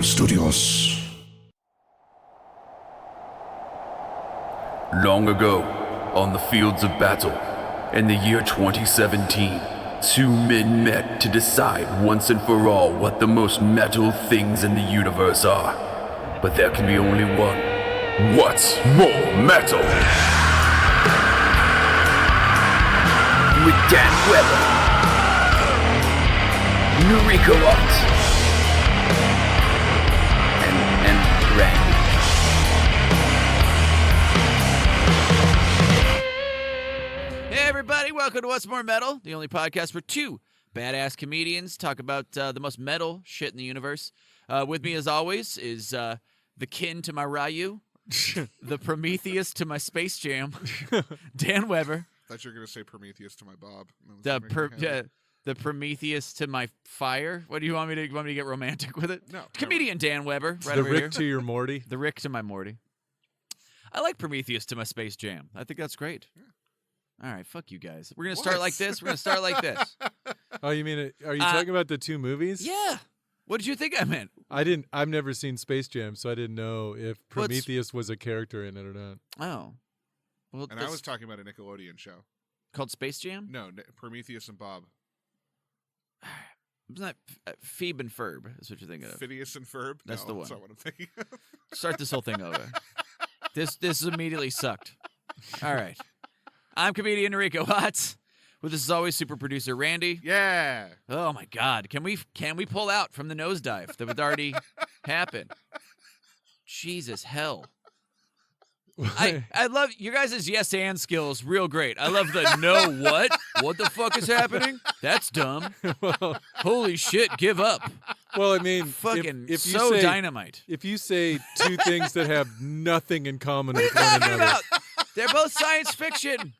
Studios. Long ago, on the fields of battle, in the year 2017, two men met to decide once and for all what the most metal things in the universe are. But there can be only one. What's more metal? With Dan Weber, Nariko and Randy. Hey everybody, welcome to What's More Metal, the only podcast where two badass comedians talk about the most metal shit in the universe. With me as always is the kin to my Ryu, the Prometheus to my Space Jam, Dan Weber. I thought you were going to say Prometheus to my Bob. The Prometheus to my fire. What do you want me to get romantic with it? No. Comedian Dan Weber, right the over Rick here. to your Morty. The Rick to my Morty. I like Prometheus to my Space Jam. I think that's great. Yeah. All right, fuck you guys. We're gonna start like this. We're gonna start like this. Oh, you mean are you talking about the two movies? Yeah. What did you think I meant? I've never seen Space Jam, so I didn't know if Prometheus was a character in it or not. Oh. Well, And I was talking about a Nickelodeon show. called Space Jam? No, Prometheus and Bob. Isn't that Phoebe and Ferb is what you're thinking of. Phineas and Ferb? That's No, the one. That's not what I'm thinking of. Start this whole thing over. This immediately sucked. All right. I'm comedian Nariko Watts. With us as always, super producer Randy. Yeah. Oh my God. Can we pull out from the nosedive that would already happen? Jesus hell. I love you guys' yes and skills real great. I love the no what? What the fuck is happening? That's dumb. Holy shit, give up. Well, I mean, Fucking if you so say, dynamite. If you say two things that have nothing in common What are you with one talking another, about? They're both science fiction.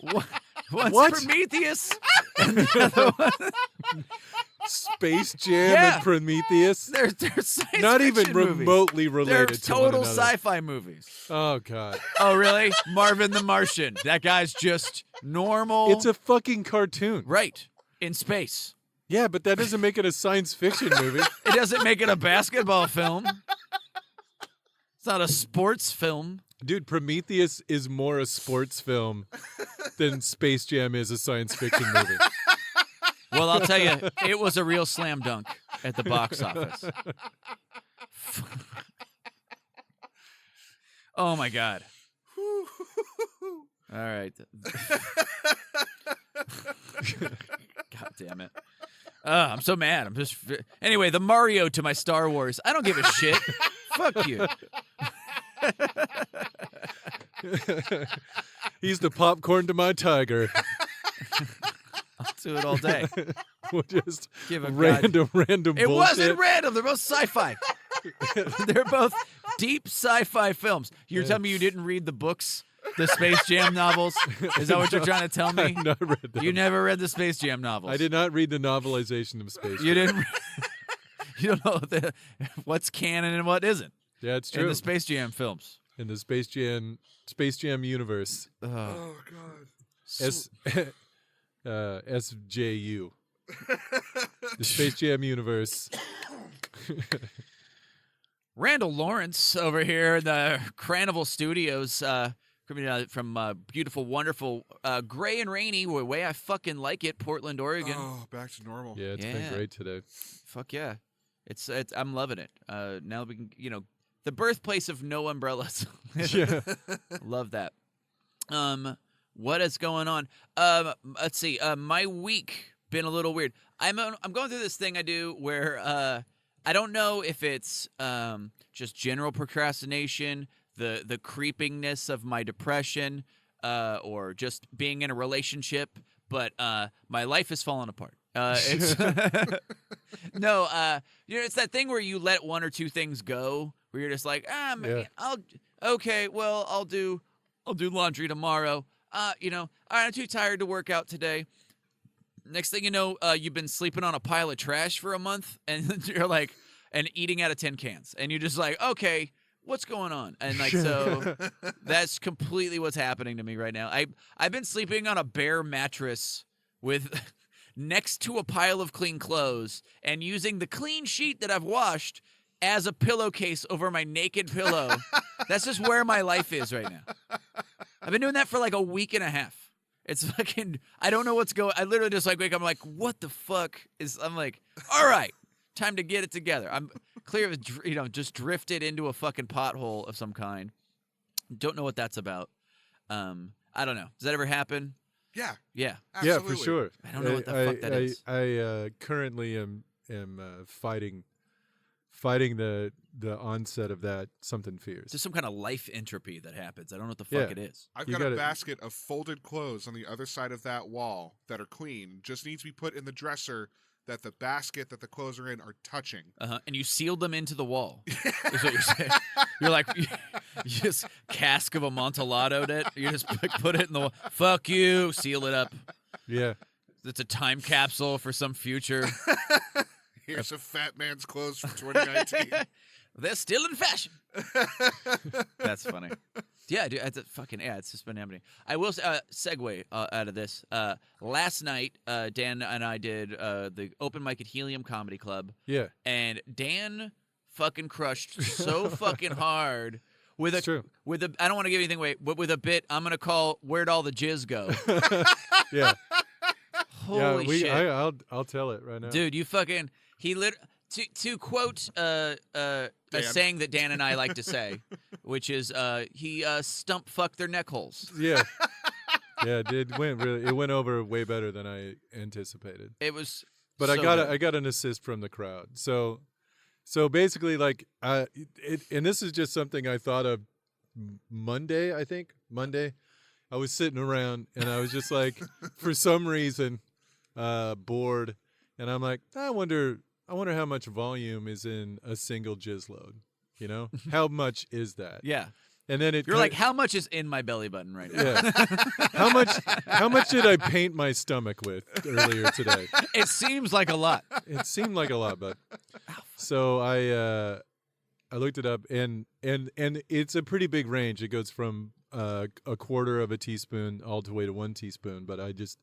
One's What? Prometheus and the other one. Space Jam Yeah. and Prometheus, They're science not even fiction movies. remotely They're related to one total another. sci-fi movies. Oh God, Oh, really? Marvin the Martian. That guy's just normal. it's a fucking cartoon. Right. In space. Yeah, but that doesn't make it a science fiction movie. It doesn't make it a basketball film. It's not a sports film. Dude, Prometheus is more a sports film than Space Jam is a science fiction movie. Well, I'll tell you, it was a real slam dunk at the box office. Oh, my God. All right. God damn it. I'm so mad. I'm just... Anyway, the Mario to my Star Wars. I don't give a shit. Fuck you. He's the popcorn to my tiger. I'll do it all day. We'll just Give a random It bullshit. wasn't random. They're both sci-fi. They're both deep sci-fi films. You're telling me you didn't read the books, the Space Jam novels? Is that what you're trying to tell me? I've not read them. You never read the Space Jam novels. I did not read the novelization of Space Jam. You didn't. You don't know what's canon and what isn't Yeah, it's true. in the Space Jam films. In the Space Jam universe. Oh, God. SJU. The Space Jam universe. Randall Lawrence over here in the Carnival Studios, coming from beautiful, wonderful, gray and rainy, the way I fucking like it, Portland, Oregon. Oh, back to normal. Yeah, it's been great today. Fuck yeah. It's I'm loving it. Now we can, the birthplace of no umbrellas. Yeah. Love that. What is going on? Let's see. My week been a little weird. I'm going through this thing I do where I don't know if it's just general procrastination, the creepingness of my depression, or just being in a relationship, but my life has fallen apart. It's no, it's that thing where you let one or two things go, where you're just like, Yeah. I'll do laundry tomorrow. I'm too tired to work out today. Next thing you know, you've been sleeping on a pile of trash for a month, and you're like, and eating out of tin cans, and you're just like, okay, what's going on? And like, so that's completely what's happening to me right now. I've been sleeping on a bare mattress with next to a pile of clean clothes, and using the clean sheet that I've washed as a pillowcase over my naked pillow. That's just where my life is right now. I've been doing that for like a week and a half. It's fucking, I don't know what's going, I literally just like wake up, I'm like, what the fuck is, I'm like, all right, time to get it together. I'm clear of, just drifted into a fucking pothole of some kind. Don't know what that's about. I don't know. Does that ever happen? Yeah. Yeah. Absolutely. Yeah, for sure. I don't know what the fuck that is. I currently am fighting the onset of that something fierce. There's some kind of life entropy that happens. I don't know what the fuck Yeah. it is. I've You got a gotta- basket of folded clothes on the other side of that wall that are clean. Just needs to be put in the dresser that the basket that the clothes are in are touching. And you sealed them into the wall. Is what you're saying. You're like, you just cask of Amontillado it. You just put it in the wall. Fuck you. Seal it up. Yeah. It's a time capsule for some future. Here's a fat man's clothes from 2019. They're still in fashion. That's funny. Yeah, dude, it's it's just been happening. I will segue out of this. Last night, Dan and I did the open mic at Helium Comedy Club, Yeah. and Dan fucking crushed so fucking hard with It's true. I don't want to give anything away, but with a bit I'm gonna call "Where'd All the Jizz Go?" Yeah. Holy yeah, shit, I'll tell it right now. dude! You fucking to quote a saying that Dan and I like to say, which is he stump fucked their neck holes. Yeah. Yeah, it went over way better than I anticipated. It was, But so good. I got an assist from the crowd. So basically, like, and this is just something I thought of Monday. I think Monday, I was sitting around and I was just like, for some reason, bored, and I'm like, I wonder how much volume is in a single jizz load. You know, how much is that? Yeah. And then You're like, how much is in my belly button right now? yeah. How much did I paint my stomach with earlier today? It seems like a lot. It seemed like a lot, but so I looked it up, and it's a pretty big range. It goes from a quarter of a teaspoon all the way to 1 teaspoon, but I just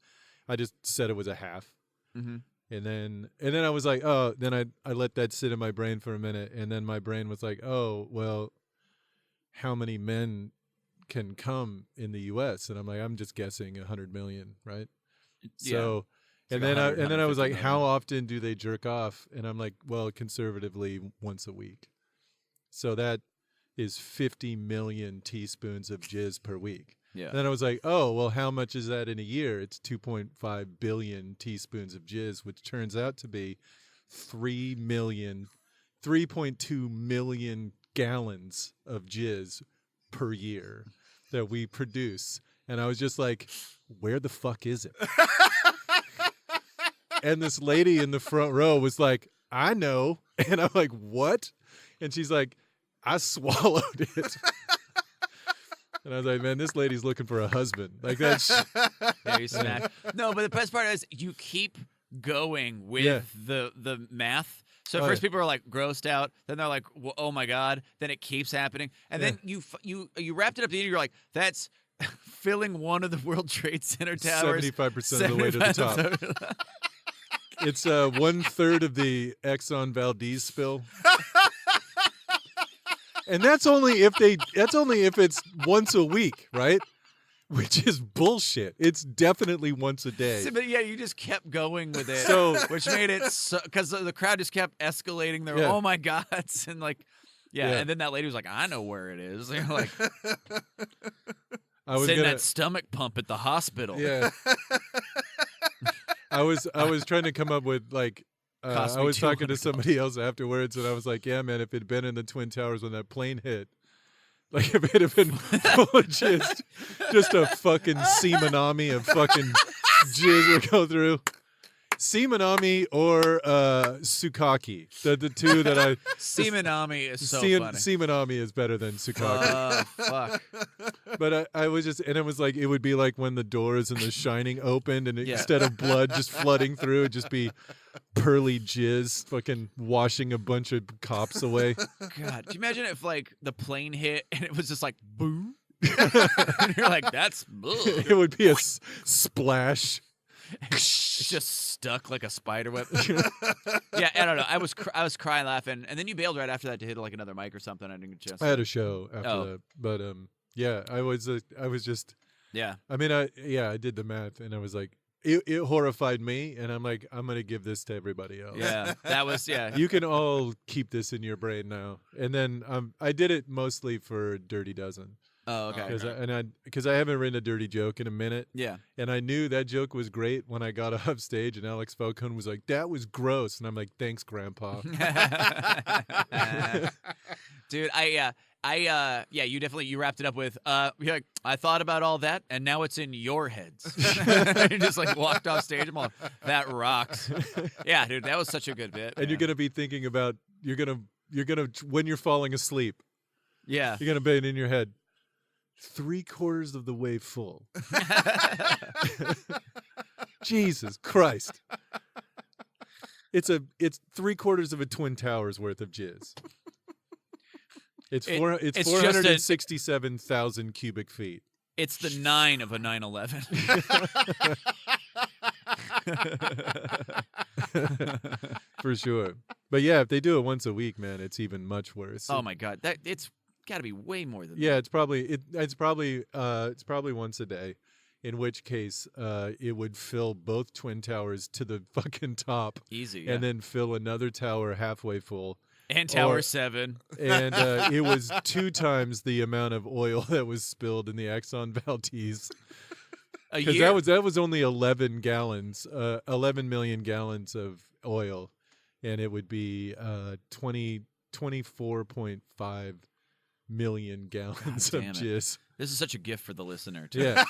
said it was a half. Mm-hmm. And then I was like, oh, then I let that sit in my brain for a minute, and then my brain was like, oh, well, how many men can come in the U.S.? And I'm like, I'm just guessing 100 million, right? Yeah. So, It's and like then I was 150 like, million. how often do they jerk off? And I'm like, well, conservatively once a week. So that is 50 million teaspoons of jizz per week. Yeah. And then I was like, oh, well, how much is that in a year? It's 2.5 billion teaspoons of jizz, which turns out to be 3.2 million gallons of jizz per year that we produce. And I was just like, where the fuck is it? And this lady in the front row was like, I know. And I'm like, what? And she's like, I swallowed it. And I was like, man, this lady's looking for a husband. Like that's There you smack. No, but the best part is you keep going with Yeah. the math. So Oh, first yeah. people are like grossed out, then they're like, oh my god, then it keeps happening, and then you wrapped it up at the end. You're like, that's filling one of the World Trade Center towers 75% of the way to the top. 75%. It's 1/3 of the Exxon Valdez spill. And that's only if it's once a week, right? Which is bullshit. It's definitely once a day. But yeah, you just kept going with it, So- which made it because the crowd just kept escalating their Yeah. oh my gods and like yeah, Yeah. and then that lady was like, I know where it is. You're like, I was send gonna, that stomach pump at the hospital. yeah. I was trying to come up with like Cost I me was talking to $200. somebody else afterwards, and I was like, yeah, man, if it'd been in the Twin Towers when that plane hit, like if it had been full of just a fucking semenami of fucking jizz would go through. Semenami or Sukaki. The two that I Semenami is so funny. Semenami is better than Sukaki. Fuck. But I was just, and it was like, it would be like when the doors in The Shining opened, and Yeah. instead of blood just flooding through, it'd just be pearly jizz fucking washing a bunch of cops away. God, do you imagine if like the plane hit and it was just like boom? And you're like, that's ugh. It would be a splash. It's just stuck like a spider web. Yeah, I don't know. I was crying laughing, and then you bailed right after that to hit like another mic or something. I didn't get a chance. I had a show after Oh. that, but yeah, I was just. Yeah. I mean, I did the math, and I was like, it horrified me, and I'm like, I'm gonna give this to everybody else. Yeah. That was You can all keep this in your brain now. And then I did it mostly for Dirty Dozen. Oh, okay. Because I haven't written a dirty joke in a minute. Yeah. And I knew that joke was great when I got off stage, and Alex Falcone was like, "That was gross," and I'm like, "Thanks, Grandpa." Dude, you definitely you wrapped it up with you're like, I thought about all that and now it's in your heads. You just like walked off stage. I'm like, that rocks. Yeah, dude, that was such a good bit. And man. you're gonna be thinking about you're gonna when you're falling asleep, Yeah. you're gonna be in your head 3/4 of the way full. Jesus Christ. It's 3/4 of a Twin Towers worth of jizz. It's just a- 467,000 cubic feet. It's the 9 of a 9/11. For sure. But yeah, if they do it once a week, man, it's even much worse. Oh my god. It's got to be way more than Yeah, that. it's probably once a day. In which case, it would fill both Twin Towers to the fucking top, Easy. Yeah. and then fill another tower halfway full. And Tower 7. And it was 2 times the amount of oil that was spilled in the Exxon Valdez. A Because year. that was only 11 million gallons of oil, and it would be 24.5 million gallons of damn it. jizz. This is such a gift for the listener, too. Yeah.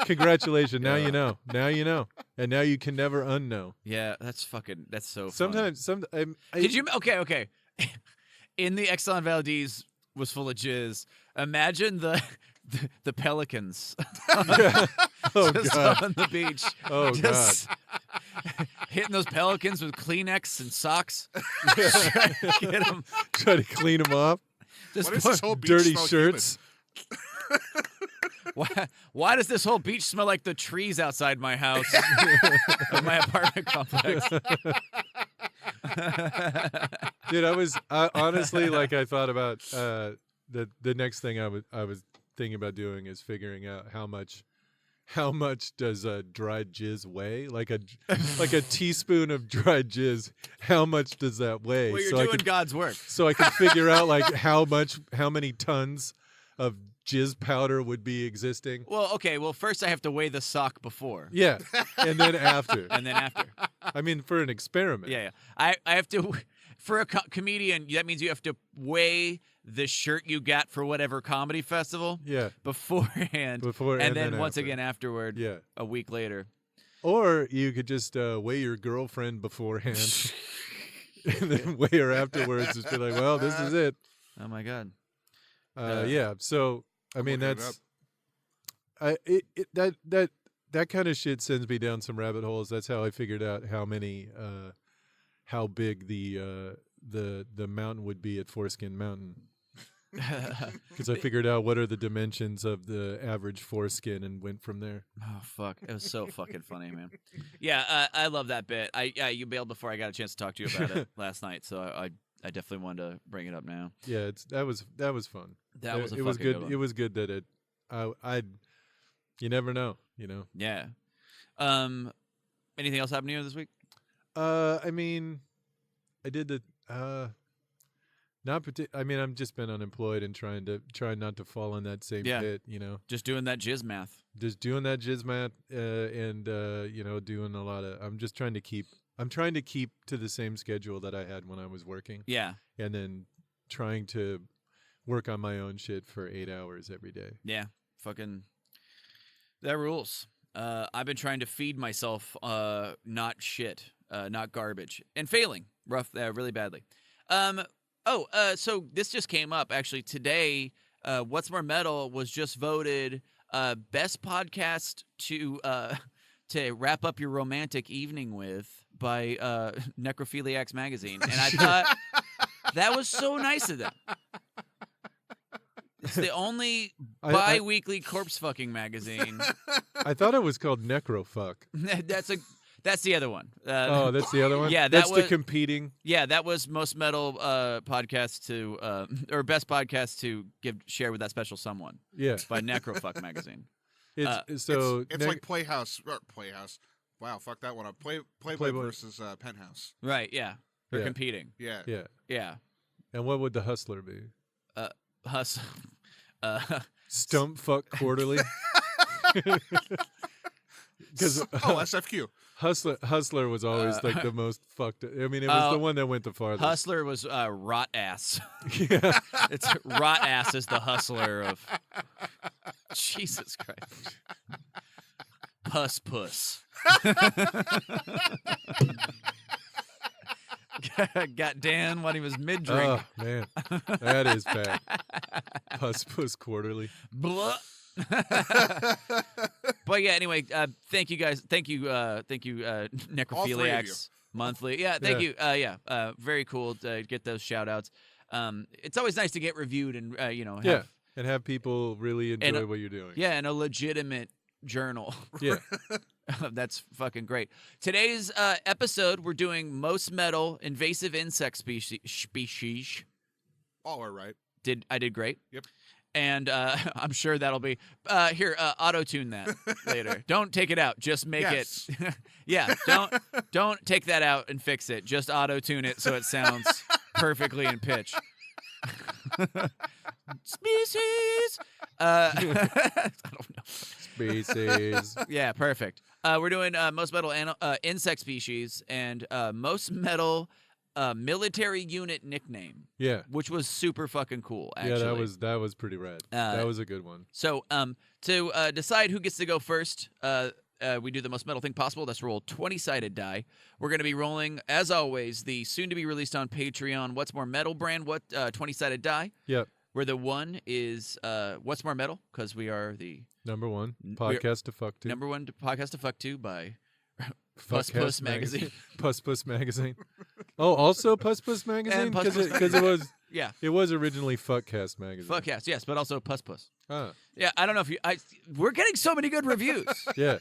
Congratulations. Now you know. Now you know. And now you can never unknow. Yeah, that's so fun. Sometimes Did you? Okay. In the Exxon Valdez was full of jizz. Imagine the pelicans Oh just god. on the beach. Oh just hitting those pelicans with Kleenex and socks. Get 'em. Try to clean them off. Just Why does this whole beach Dirty smell shirts. why does this whole beach smell like the trees outside my house, of my apartment complex? Dude, I honestly like I thought about the next thing I was thinking about doing is figuring out how much does dried jizz weigh? Like a teaspoon of dried jizz. How much does that weigh? Well, you're I doing could, God's work. so I could figure out like how many tons of jizz powder would be existing. Well, okay. Well, first I have to weigh the sock before. Yeah, and then after. And then after. I mean, for an experiment. Yeah. I have to, for a comedian, that means you have to weigh the shirt you got for whatever comedy festival Yeah. beforehand. and then once after. again afterward, Yeah. a week later. Or you could just weigh your girlfriend beforehand and then weigh her afterwards. Just be like, well, this is it. Oh, my God. Yeah. So, I mean, looking it that's that kind of shit sends me down some rabbit holes. That's how I figured out how big the mountain would be at Foreskin Mountain. Because I figured out what are the dimensions of the average foreskin and went from there. Oh, fuck. It was so fucking funny, man. Yeah, I love that bit. You bailed before I got a chance to talk to you about it last night, so I definitely wanted to bring it up now. Yeah, that was fun. That was a it was fucking good. good one. It was good that you never know, you know. Yeah. Anything else happened to you this week? I mean, I did the I mean, I've just been unemployed and trying not to fall in that same pit, you know. Just doing that jizz math. Just doing that jizz math, and you know, doing a lot of. I'm trying to keep to the same schedule that I had when I was working. Yeah. And then trying to work on my own shit for 8 hours every day. Yeah. Fucking. That rules. I've been trying to feed myself not shit, not garbage, and failing really badly. So this just came up actually today. What's More Metal was just voted best podcast to wrap up your romantic evening with by Necrophiliacs Magazine, and I thought that was so nice of them. It's the only I- bi-weekly corpse fucking magazine. I thought it was called Necrofuck. That's the other one. Oh, that's the other one. Yeah, that that's was the competing. Yeah, that was most metal podcast to or best podcast to share with that special someone Yeah, by Necrofuck magazine. it's so it's like Playhouse. Wow, fuck that one up. Playboy versus Penthouse. Right? Yeah, they're Yeah. competing. Yeah. yeah. Yeah, And what would the Hustler be? hustle. Stump Fuck Quarterly. Because SFQ. Hustler was always like the most fucked. I mean, it was the one that went the farthest. Hustler was rot ass. Yeah. It's rot ass is the hustler of Jesus Christ. Puss. Got Dan when he was mid-drink. Oh man, that is bad. Puss Quarterly. Blah. But yeah, anyway, thank you guys. Thank you, Necrophiliacs Monthly. Yeah, thank you. Very cool to get those shout outs. It's always nice to get reviewed and have, and have people really enjoy what you're doing. Yeah, and a legitimate journal. Yeah. That's fucking great. Today's episode, we're doing most metal invasive insect species. All are right. I did great. Yep. And I'm sure that'll be here. Auto tune that later. Don't take it out. Just make Yes. it. Yeah. Don't take that out and fix it. Just auto tune it so it sounds perfectly in pitch. Species. I don't know. Species. Yeah, perfect. We're doing most metal insect species and most metal military unit nickname. Yeah. Which was super fucking cool, actually. Yeah, that was pretty rad. That was a good one. So to decide who gets to go first, we do the most metal thing possible. Let's roll 20-sided die. We're going to be rolling, as always, the soon-to-be-released on Patreon What's More Metal brand 20-sided die. Yep. Where the one is What's More Metal, because we are the Number one podcast to fuck to. number one podcast to fuck to by Fuckcast Puss Magazine. Puss Magazine. Oh, also Puss Magazine? And Puss Because it was Yeah. it was originally Fuckcast Magazine. Fuckcast, yes, but also Puss. Ah, Yeah, I don't know if we're getting so many good reviews. yeah.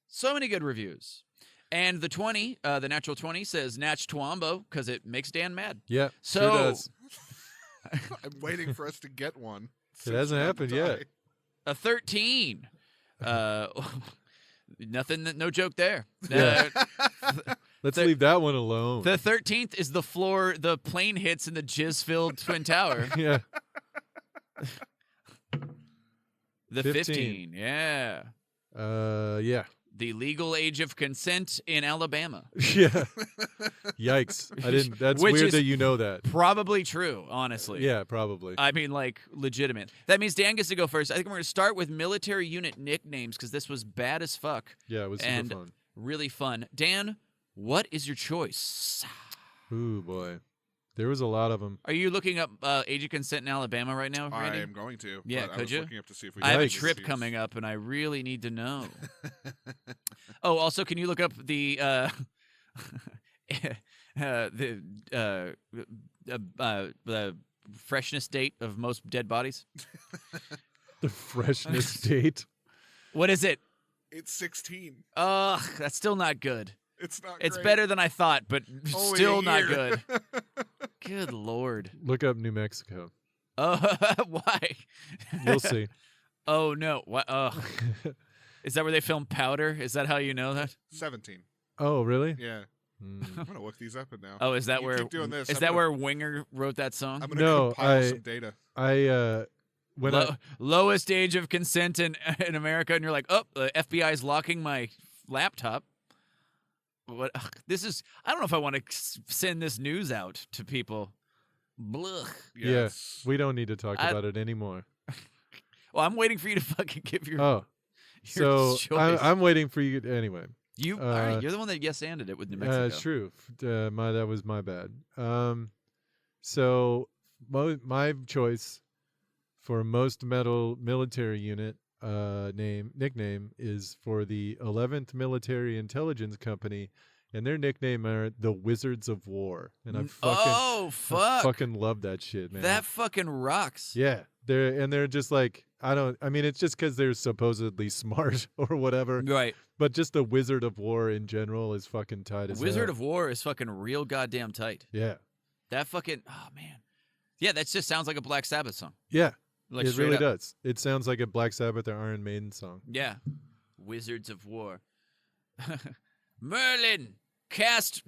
So many good reviews. And the 20, the natural 20 says Natch Twombo because it makes Dan mad. Yeah. So sure does. I'm waiting for us to get one. It hasn't happened yet. a 13. Nothing, no joke there. Yeah. Let's leave that one alone. The 13th is the plane hits in the jizz-filled Twin Tower. Yeah. The 15, yeah. Yeah. The legal age of consent in Alabama. Yeah. Yikes. That's Which weird is that you know that. Probably true, honestly. Yeah, probably. I mean, like, legitimate. That means Dan gets to go first. I think we're going to start with military unit nicknames because this was bad as fuck. Yeah, it was and super fun. really fun. Dan, what is your choice? Ooh, boy. There was a lot of them. Are you looking up age of consent in Alabama right now, Randy? I am going to. Yeah, but I could was you? looking up to see if we I have a could trip use- coming up, and I really need to know. Oh, also, can you look up the the freshness date of most dead bodies? The freshness date. What is it? It's 16. Ugh, that's still not good. It's not. It's great. better than I thought, but Only still a not year. good. Good Lord. Look up New Mexico. Oh, why? You'll see. Oh no! What? Is that where they film Powder? Is that how you know that? 17. Oh, really? Yeah. Mm. I'm gonna look these up now. Oh, is that You where? keep doing this. Is I'm that gonna- where Winger wrote that song? I'm gonna No, compile some data. Lowest age of consent in America, and you're like, oh, the FBI's locking my laptop. What? Ugh, this is. I don't know if I want to send this news out to people. Blech. Yes. We don't need to talk about it anymore. Well, I'm waiting for you to fucking give your. Oh, your so choice. I'm waiting for you. Anyway, You. All right, you're the one that yes-anded it with New Mexico. it's true. That was my bad. So my choice for most metal military unit nickname is for the 11th Military Intelligence Company and their nickname are the Wizards of War, and I fuck. fucking love that shit, man. That fucking rocks. Yeah, they're just like I mean, it's just because they're supposedly smart or whatever, Right. but just the Wizard of War in general is fucking tight as Wizard hell. of War is fucking real goddamn tight. Yeah, That fucking man. Yeah, that just sounds like a Black Sabbath song. yeah, Like it straight really up. does. It sounds like a Black Sabbath or Iron Maiden song. Yeah. Wizards of War. Merlin, cast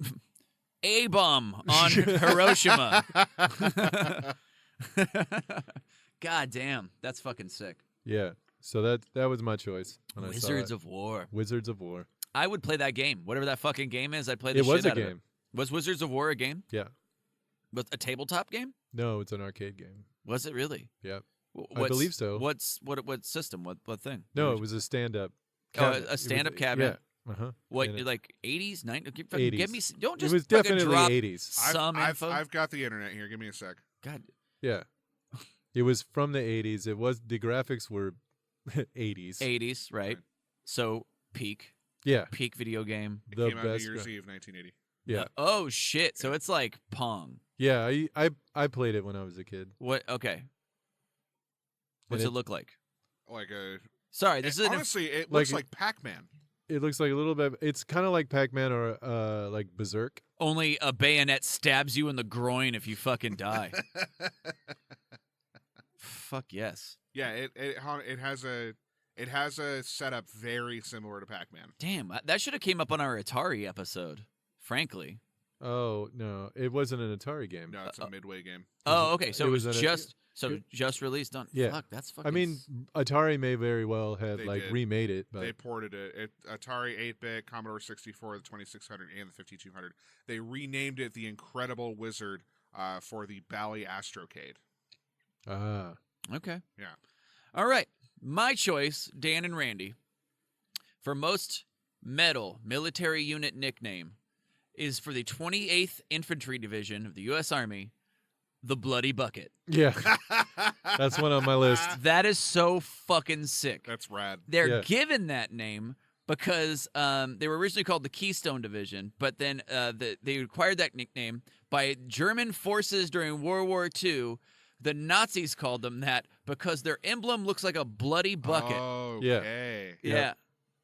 A-bomb on Hiroshima. God damn, that's fucking sick. Yeah, so that was my choice. When I saw Wizards it. of War. Wizards of War. I would play that game. Whatever that fucking game is, I'd play the It shit was a out of it. game. Was Wizards of War a game? Yeah. Was a tabletop game? No, it's an arcade game. Was it really? Yep. What's, I believe so. What system? What thing? No, it was a stand-up. Oh, cabinet. a stand-up It was- cabinet. Yeah. Uh huh. What, And it- like 80s, 90s? Give 80s. me. Don't just It was fucking definitely drop 80s. some info. I've got the internet here. Give me a sec. God, Yeah. It was from the 80s. It was the graphics were 80s. 80s, right? Right. So peak Yeah. video game. It The came out New best Year's gra- Eve, 1980. Yeah. Oh shit! So it's like Pong. Yeah, I played it when I was a kid. What? Okay. What's And it look like? Like a. Sorry, this is honestly, it like looks a- like Pac-Man. It looks like a little bit. It's kind of like Pac-Man or like Berserk. only a bayonet stabs you in the groin if you fucking die. Fuck yes. Yeah, it has a setup very similar to Pac-Man. Damn, that should have came up on our Atari episode. Frankly. Oh no, it wasn't an Atari game. No, it's a Midway game. Oh, okay. So it it was was an- just released on. Yeah. Fuck, that's fucking. I mean, Atari may very well have They like did. remade it, but They ported it. Atari 8-bit, Commodore 64, the 2600, and the 5200. They renamed it the Incredible Wizard for the Bally Astrocade. Okay. Yeah. All right. My choice, Dan and Randy, for most metal military unit nickname is for the 28th Infantry Division of the U.S. Army, the Bloody Bucket. yeah, that's one on my list. That is so fucking sick. That's rad. They're Yeah. given that name because they were originally called the Keystone Division, but then they acquired that nickname by German forces during World War II. The Nazis called them that because their emblem looks like a bloody bucket. Okay. Yeah.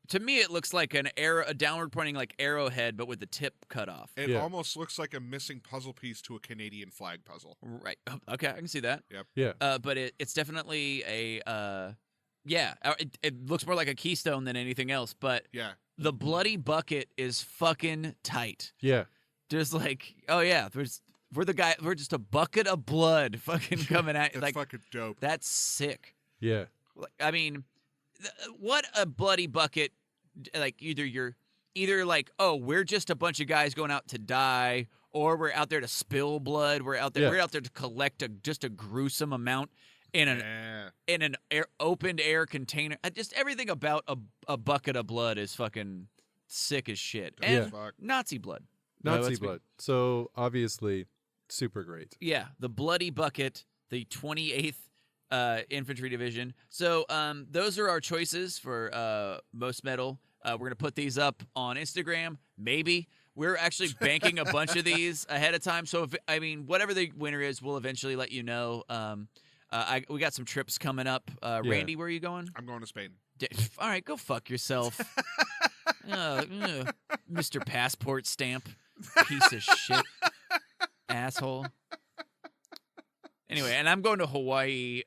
To me, it looks like an arrow, a downward pointing like arrowhead, but with the tip cut off. It Yeah. almost looks like a missing puzzle piece to a Canadian flag puzzle. Right. Oh, okay, I can see that. Yeah, But it's definitely a it looks more like a keystone than anything else. But Yeah. the bloody bucket is fucking tight. yeah, Just like, oh yeah, we're just a bucket of blood fucking coming at That's like fucking dope. that's sick. yeah, Like, I mean, what a bloody bucket! Like either like, oh, we're just a bunch of guys going out to die, or we're out there to spill blood. We're out there. Yeah. We're out there to collect just a gruesome amount in an Yeah. opened air container. Just everything about a bucket of blood is fucking sick as shit. Dope And as fuck. Nazi blood. Nazi let's be- blood. So obviously, super great. Yeah, the bloody bucket, the 28th Infantry Division. So those are our choices for most metal. We're going to put these up on Instagram, maybe. We're actually banking a bunch of these ahead of time. So, whatever the winner is, we'll eventually let you know. We got some trips coming up. Randy, where are you going? I'm going to Spain. All right, go fuck yourself. Mr. Passport Stamp. Piece of shit. Asshole. Anyway, and I'm going to Hawaii.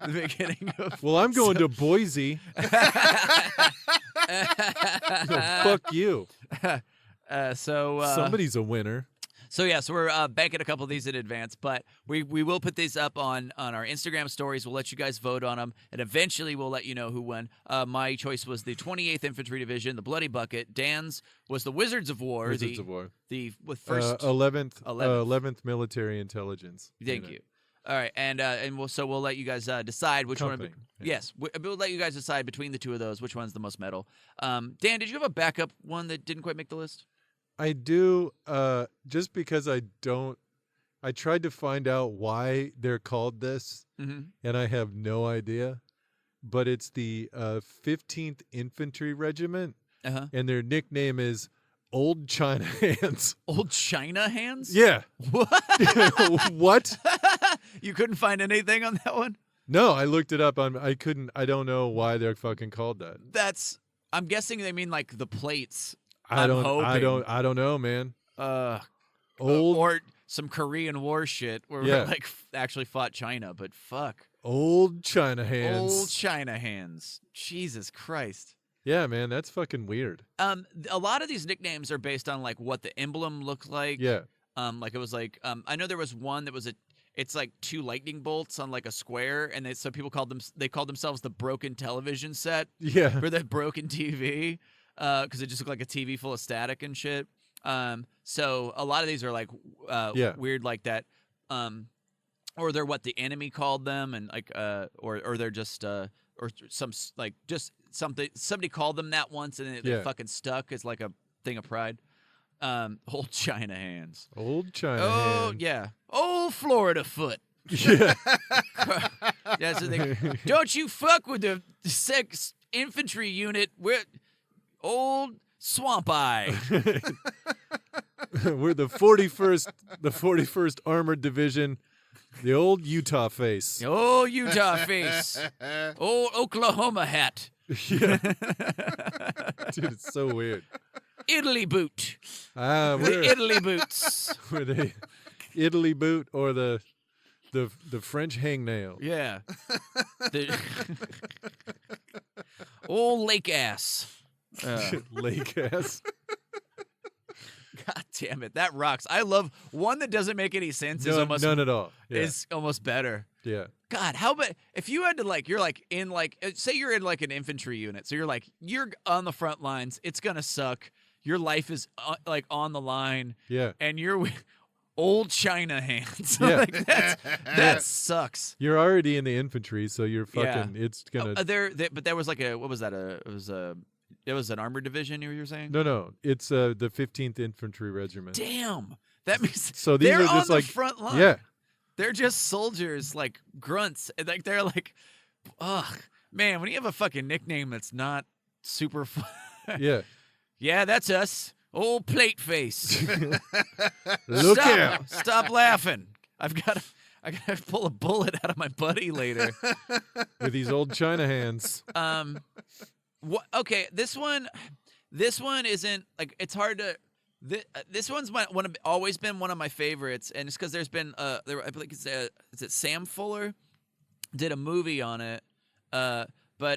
The beginning of. Well, I'm going to Boise. No, fuck you. Somebody's a winner. So we're banking a couple of these in advance, but we will put these up on our Instagram stories. We'll let you guys vote on them, and eventually we'll let you know who won. My choice was the 28th Infantry Division, the Bloody Bucket. Dan's was the Wizards of War. Wizards of War. The first 11th military intelligence. Thank unit. you. All right, and we'll let you guys decide which Company, one. yeah. Yes, we'll let you guys decide between the two of those which one's the most metal. Dan, did you have a backup one that didn't quite make the list? I do, just because I tried to find out why they're called this, Mm-hmm. and I have no idea. but it's the 15th Infantry Regiment, Uh-huh. and their nickname is Old China Hands. Old China hands? Yeah. What? What? You couldn't find anything on that one? No, I looked it up on. I couldn't. I don't know why they're fucking called that. I'm guessing they mean like the plates. I don't hoping. know, man. Old or some Korean War shit where we like actually fought China, but fuck. Old China Hands. Old China hands. Jesus Christ. Yeah, man, that's fucking weird. A lot of these nicknames are based on like what the emblem looked like. Yeah. Like it was like I know there was one that was it's like two lightning bolts on like a square, and so people called themselves the broken television set. Yeah. For the broken TV, because it just looked like a TV full of static and shit. So a lot of these are like weird like that. Or they're what the enemy called them, and like or they're just or some like just something somebody called them that once, and they fucking stuck as like a thing of pride. Old China hands. Old China Oh Hands. yeah. Old Florida foot. Yeah. That's the thing. Don't you fuck with the 6th Infantry Unit. We're old Swamp Eye. We're the 41st Armored Division. The old Utah face. Old Utah face. Old Oklahoma hat. Yeah. Dude, it's so weird. Italy boot. We're The Italy boots. we're the Italy boot or the French hangnail. Yeah. Old lake ass. Lake ass. God damn it, that rocks. I love one that doesn't make any sense. Is almost None at all. Yeah. is almost better. Yeah. God, how about if you had to like, you're like in like, say you're in like an infantry unit, so you're on the front lines. It's gonna suck. Your life is like on the line. Yeah. And you're with old China hands. Yeah. Like that sucks. You're already in the infantry, so you're fucking. Yeah. It's gonna. But there was like what was that? It was an armored division. You were saying? No. It's the 15th Infantry Regiment. Damn. That means So these they're are just on the like front line. Yeah. They're just soldiers, like grunts. And, like they're like, ugh, man. When you have a fucking nickname that's not super fun. Yeah. Yeah, that's us. Old plate face. Look Stop, out. Stop laughing. I gotta pull a bullet out of my buddy later. With these old China hands. Okay, this one isn't like it's hard to. This one's always been one of my favorites, and it's because there's been I believe is it Sam Fuller did a movie on it, but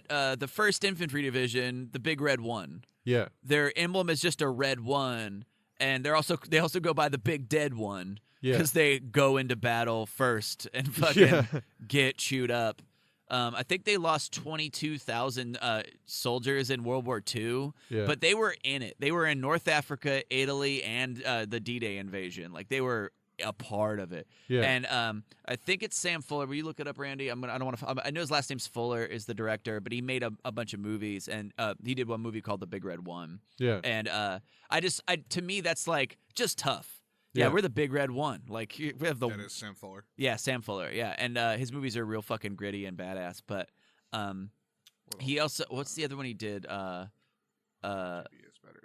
the 1st Infantry Division, the Big Red One. Yeah. Their emblem is just a red one, and they also go by the Big Dead One because they go into battle first and fucking get chewed up. I think they lost 22,000 soldiers in World War II, but they were in it. They were in North Africa, Italy, and the D-Day invasion. Like they were a part of it. Yeah. And I think it's Sam Fuller. Will you look it up, Randy? I don't want to. I know his last name's Fuller. Is the director, but he made a bunch of movies, and he did one movie called The Big Red One. Yeah. And to me, that's like just tough. Yeah, we're the Big Red One. Like we have the. That is Sam Fuller. Yeah, Sam Fuller. Yeah, and his movies are real fucking gritty and badass. But he also, what's the other one he did?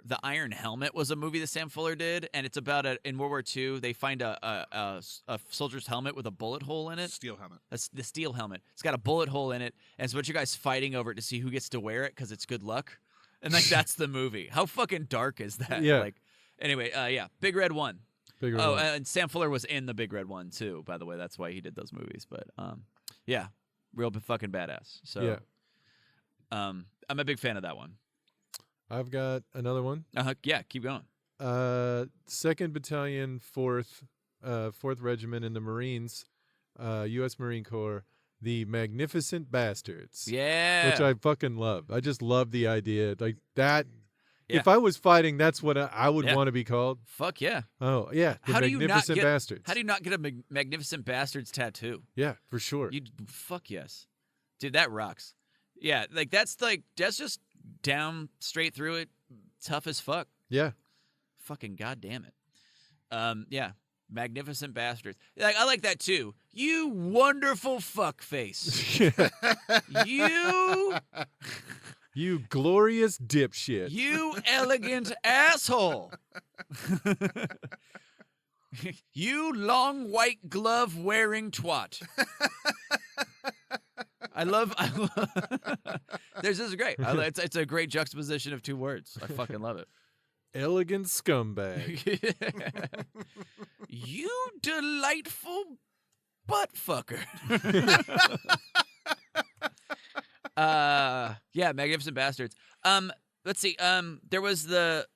The Iron Helmet was a movie that Sam Fuller did, and it's about in World War II. They find a soldier's helmet with a bullet hole in it. Steel helmet. The steel helmet. It's got a bullet hole in it, and it's a bunch of guys fighting over it to see who gets to wear it because it's good luck. And like that's the movie. How fucking dark is that? Yeah. Like, anyway, Big Red One. Big Red One. And Sam Fuller was in the Big Red One too. By the way, that's why he did those movies. But yeah, real fucking badass. So I'm a big fan of that one. I've got another one. Yeah, keep going. 2nd Battalion, 4th Regiment in the Marines, U.S. Marine Corps, the Magnificent Bastards. Yeah. Which I fucking love. I just love the idea. Like that. Yeah. If I was fighting, that's what I would want to be called. Fuck yeah. Oh, yeah. The Magnificent Bastards. How do you not get a Magnificent Bastards tattoo? Yeah, for sure. Fuck yes. Dude, that rocks. Yeah, like that's just down straight through it, tough as fuck. Yeah. Fucking goddamn it. Yeah. Magnificent bastards. Like, I like that too. You wonderful fuckface. You glorious dipshit. You elegant asshole. You long white glove wearing twat. I love this is great. It's a great juxtaposition of two words. I fucking love it. Elegant scumbag. You delightful butt fucker. Yeah, Magnificent Bastards. Let's see. There was the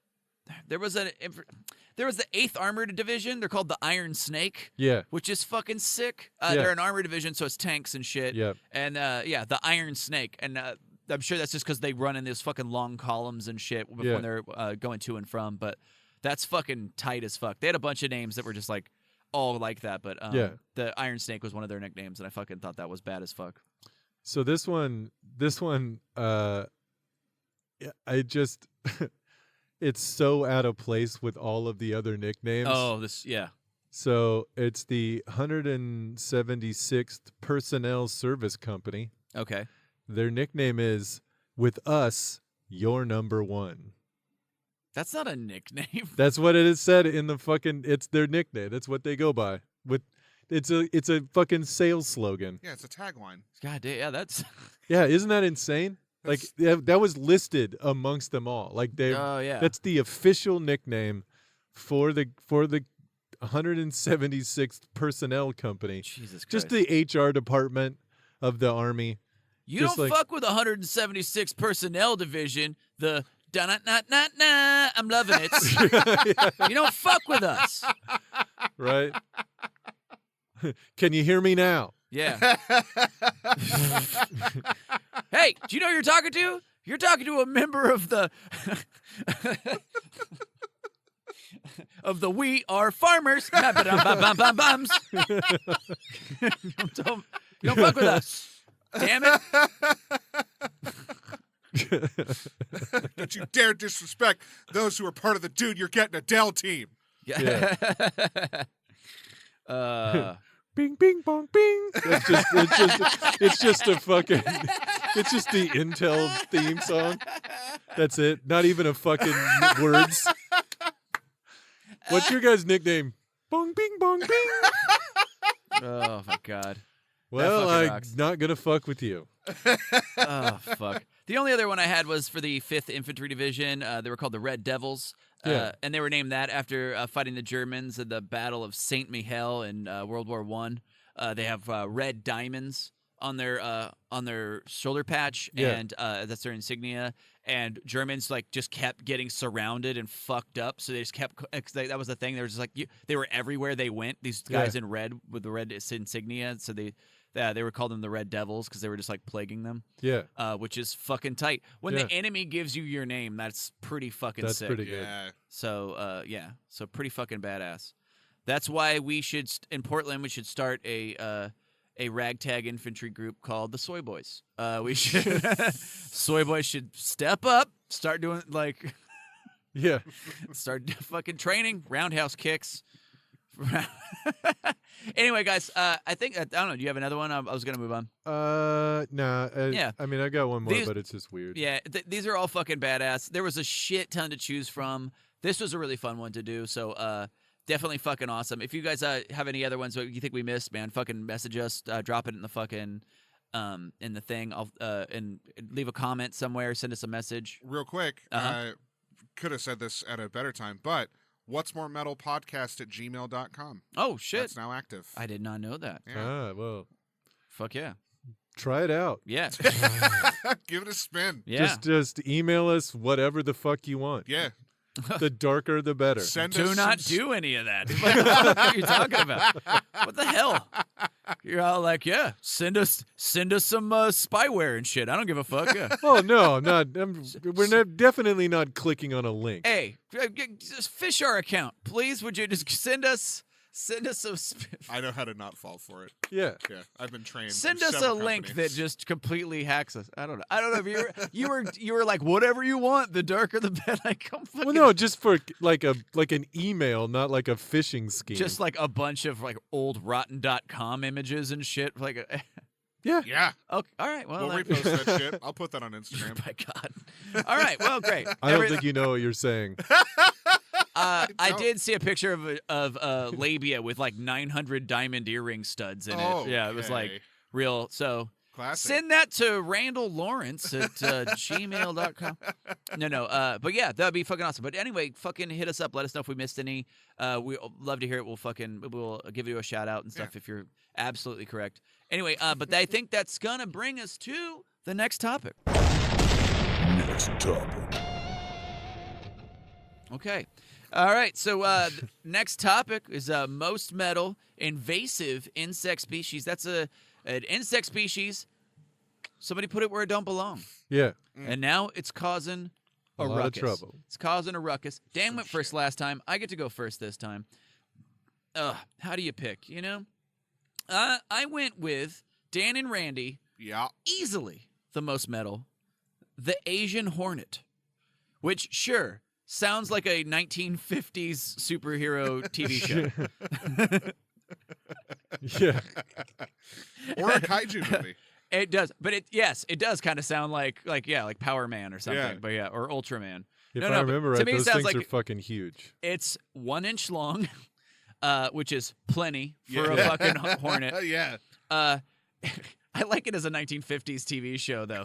8th Armored Division. They're called the Iron Snake. Yeah. Which is fucking sick. Yeah. They're an armored division, so it's tanks and shit. Yep. And the Iron Snake. And I'm sure that's just because they run in these fucking long columns and shit when they're going to and from. But that's fucking tight as fuck. They had a bunch of names that were just like all like that. But the Iron Snake was one of their nicknames, and I fucking thought that was bad as fuck. So this one, I just, it's so out of place with all of the other nicknames. Oh, So it's the 176th Personnel Service Company. Okay. Their nickname is, with us, you're number one. That's not a nickname. That's what it is said in the fucking, it's their nickname. That's what they go by. It's a fucking sales slogan. Yeah, it's a tagline. God damn, yeah, that's... Yeah, isn't that insane? Like, that was listed amongst them all. Like, that's the official nickname for the 176th Personnel Company. Jesus Christ. Just the HR department of the Army. You Just don't like- fuck with the 176th Personnel Division, the da-na-na-na-na, I'm loving it. You don't fuck with us. Right? Can you hear me now? Yeah. Hey, do you know who you're talking to? You're talking to a member of the of the We Are Farmers. Ba-ba-dum-bum-bum-bums. Don't fuck with us. Damn it. Don't you dare disrespect those who are part of the Dude You're Getting a Dell team. Yeah. Bing, bing, bong, bing. It's just a fucking, it's just the Intel theme song. That's it. Not even a fucking words. What's your guys' nickname? Bong, bing, bong, bing. Oh my God. Well, fucking I'm rocks. not gonna fuck with you. Oh fuck. The only other one I had was for the 5th Infantry Division. They were called the Red Devils. Yeah. And they were named that after fighting the Germans at the Battle of Saint Mihiel in World War I. They have red diamonds on their shoulder patch, Yeah. and that's their insignia. And Germans like just kept getting surrounded and fucked up, so they just kept. That was the thing. They were just like they were everywhere they went. These guys in red with the red insignia, so they were called them the Red Devils because they were just like plaguing them. Yeah. Which is fucking tight. When the enemy gives you your name, that's pretty fucking That's sick. pretty good. Yeah. So, so pretty fucking badass. That's why we should, in Portland, we should start a ragtag infantry group called the Soy Boys. We should, Soy Boys should step up, start doing, like, Yeah. start fucking training, roundhouse kicks. Anyway, guys, I think, I don't know, do you have another one? I was going to move on. Nah. Yeah. I mean, I got one more, These- but it's just weird. Yeah, these are all fucking badass. There was a shit ton to choose from. This was a really fun one to do, so definitely fucking awesome. If you guys have any other ones that you think we missed, man, fucking message us, drop it in the fucking in the thing. I'll and leave a comment somewhere, send us a message. Real quick, Uh-huh. could have said this at a better time, but what's more metal podcast at gmail.com. Oh shit, That's now active. I did not know that. Yeah. Ah, well, Fuck yeah, try it out. yeah, Give it a spin. yeah. Just email us whatever the fuck you want. Yeah. The darker, the better. Send Do us not some do any of that. What the fuck are you talking about? What the hell? You're all like, yeah, send us some spyware and shit. I don't give a fuck. Yeah. Oh no, I'm not. Definitely not clicking on a link. Hey, just fish our account, please. Would you just send us Send us a I know how to not fall for it. Yeah. Yeah, I've been trained. send from us a several link companies. that just completely hacks us. I don't know. If you were like whatever you want. The darker the better. Like come fucking. Well, no, just for like an email, not like a phishing scheme. Just like a bunch of like old rotten.com images and shit. Like, yeah. Yeah, okay, all right. Well, we'll repost that shit. I'll put that on Instagram. my God. All right. Well, great. I don't think you know what you're saying. I don't. did see a picture of labia with like 900 diamond earring studs in it. Yeah, it was like Okay. real. So Classic. send that to Randall Lawrence at gmail.com. No. But yeah, that'd be fucking awesome. But anyway, fucking hit us up. Let us know if we missed any. We love to hear it. We'll give you a shout out and stuff if you're absolutely correct. Anyway, but I think that's gonna bring us to the next topic. Next topic. Okay. All right. So next topic is most metal invasive insect species. That's an insect species. Somebody put it where it don't belong. Yeah. And now it's causing a lot ruckus. of trouble. It's causing a ruckus. Dan went first last time. I get to go first this time. How do you pick, you know? I went with Dan and Randy, Yeah. easily the most metal, the Asian hornet, which, sure, sounds like a 1950s superhero TV show. Yeah. Or a kaiju movie. It does, but it does kind of sound like Power Man or something, Yeah. but yeah, or Ultraman. If No, I but remember to right, me it those sounds things like are fucking huge. it's 1 inch long, which is plenty for Yeah. a fucking hornet. Yeah. I like it as a 1950s TV show, though.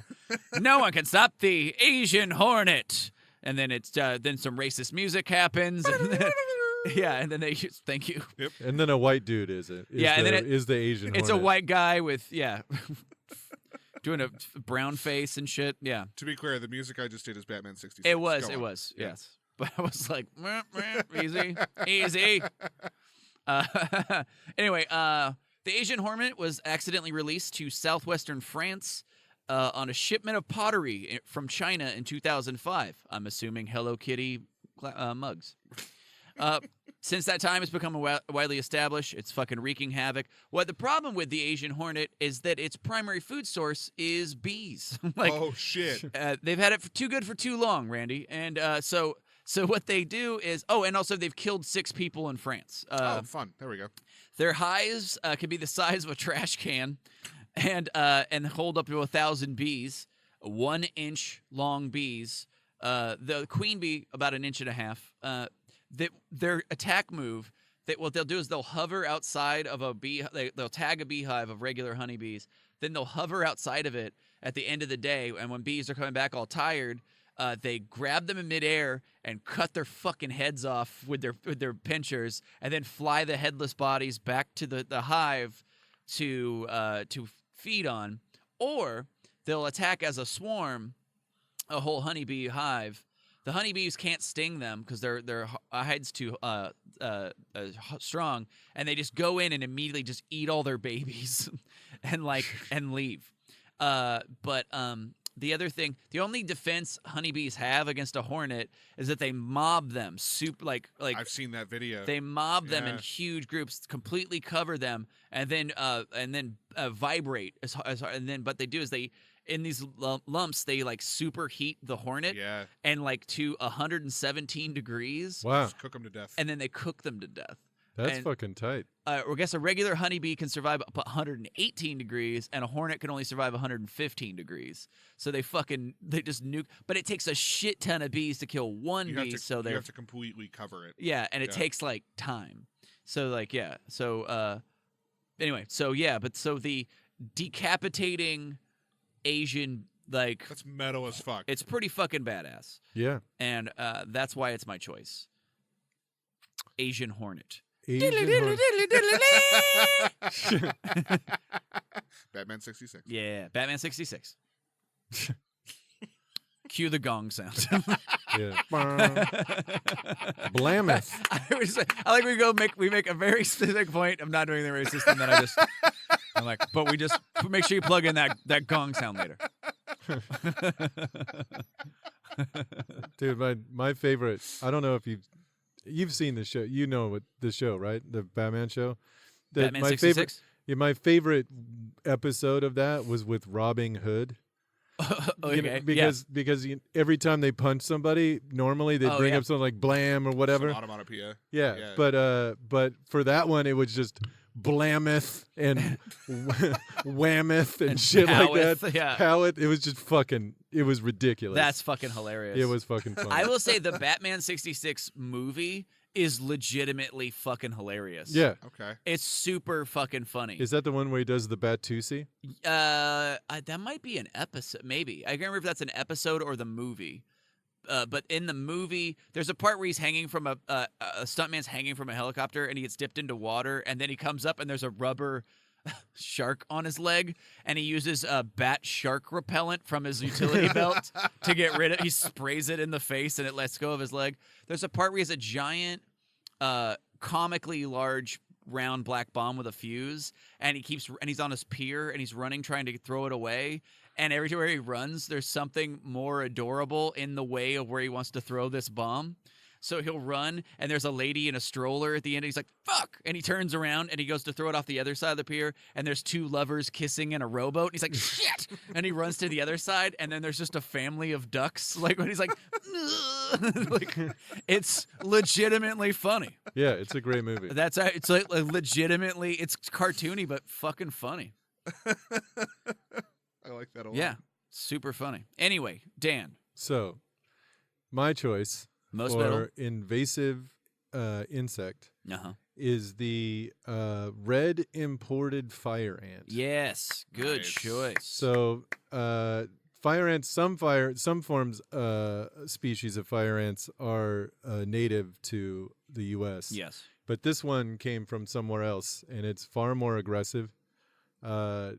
No one can stop the Asian hornet, and then it's then some racist music happens. And then, yeah, and then they thank you. And then a white dude is it? Is Yeah, and the, then is the Asian It's a hornet. white guy with doing a brown face and shit. Yeah, To be clear, the music I just did is Batman 66. it was. Go It on. was. Yeah. Yes, but I was like, meh, easy, easy. Anyway, the Asian hornet was accidentally released to southwestern France on a shipment of pottery from China in 2005. I'm assuming Hello Kitty mugs. Since that time, it's become widely established. It's fucking wreaking havoc. What the problem with the Asian hornet is that its primary food source is bees. Oh, shit. They've had it for too good for too long, Randy. And so what they do is, and also they've killed 6 people in France. Fun. There we go. Their hives can be the size of a trash can, and hold up to 1,000 bees, 1 inch long bees. The queen bee about 1.5 inches. Their attack move, what they'll do is they'll hover outside of a bee. They'll tag a beehive of regular honeybees. Then they'll hover outside of it at the end of the day, and when bees are coming back all tired, they grab them in midair and cut their fucking heads off with their pinchers, and then fly the headless bodies back to the hive to feed on, or they'll attack as a swarm, a whole honeybee hive. The honeybees can't sting them because their hide's too strong, and they just go in and immediately just eat all their babies and leave. But the other thing, the only defense honeybees have against a hornet is that they mob them. I've seen that video. They mob them in Yeah. huge groups, completely cover them, and then vibrate as hard. And then what they do is in these lumps, they superheat the hornet, Yeah. and to 117 degrees, Wow. Just cook them to death. and then they cook them to death. That's and- fucking tight. I guess a regular honeybee can survive up 118 degrees, and a hornet can only survive 115 degrees. So they just nuke. But it takes a shit ton of bees to kill one you bee. have to, So you have to completely cover it. yeah, and it Yeah. takes time. So yeah. So anyway, but the decapitating Asian That's metal as fuck. it's pretty fucking badass, Yeah. and that's why it's my choice. Asian hornet. Asian hornet. Batman 66. Yeah, Batman 66. Cue the gong sound. Yeah. Blameth. I we make a very specific point of not doing the racist, and then I'm like, but we just make sure you plug in that gong sound later. Dude, my favorite, I don't know if you've you've seen the show. You know what the show, right? The Batman show. Batman My 66? favorite. Yeah, my favorite episode of that was with Robin Hood. Okay. Because every time they punch somebody, normally they bring up something like blam or whatever. Some onomatopoeia. Yeah, but for that one, it was just blameth and whammeth and shit like that. Yeah. Howeth. It was just fucking. It was ridiculous. That's fucking hilarious. It was fucking funny. I will say the Batman 66 movie is legitimately fucking hilarious. Yeah. Okay. It's super fucking funny. Is that the one where he does the Batusi? That might be an episode. Maybe I can't remember if that's an episode or the movie. But in the movie, there's a part where he's hanging from a stuntman's hanging from a helicopter, and he gets dipped into water, and then he comes up, and there's a rubber shark on his leg, and he uses a bat shark repellent from his utility belt to get rid of. He sprays it in the face, and it lets go of his leg. There's a part where he has a giant, comically large round black bomb with a fuse, and he's on his pier, and he's running trying to throw it away. And everywhere he runs, there's something more adorable in the way of where he wants to throw this bomb. So he'll run, and there's a lady in a stroller at the end. And he's like, fuck! And he turns around, and he goes to throw it off the other side of the pier, and there's two lovers kissing in a rowboat. And he's like, shit! And he runs to the other side, and then there's just a family of ducks. Like, when he's like, like, it's legitimately funny. Yeah, it's a great movie. It's like legitimately, it's cartoony, but fucking funny. I like that a lot. Yeah, super funny. Anyway, Dan. So, my choice Most for metal. invasive insect is the red imported fire ant. Yes, good Nice. choice. So, fire ants, some forms, species of fire ants are native to the U.S. Yes. But this one came from somewhere else, and it's far more aggressive. Their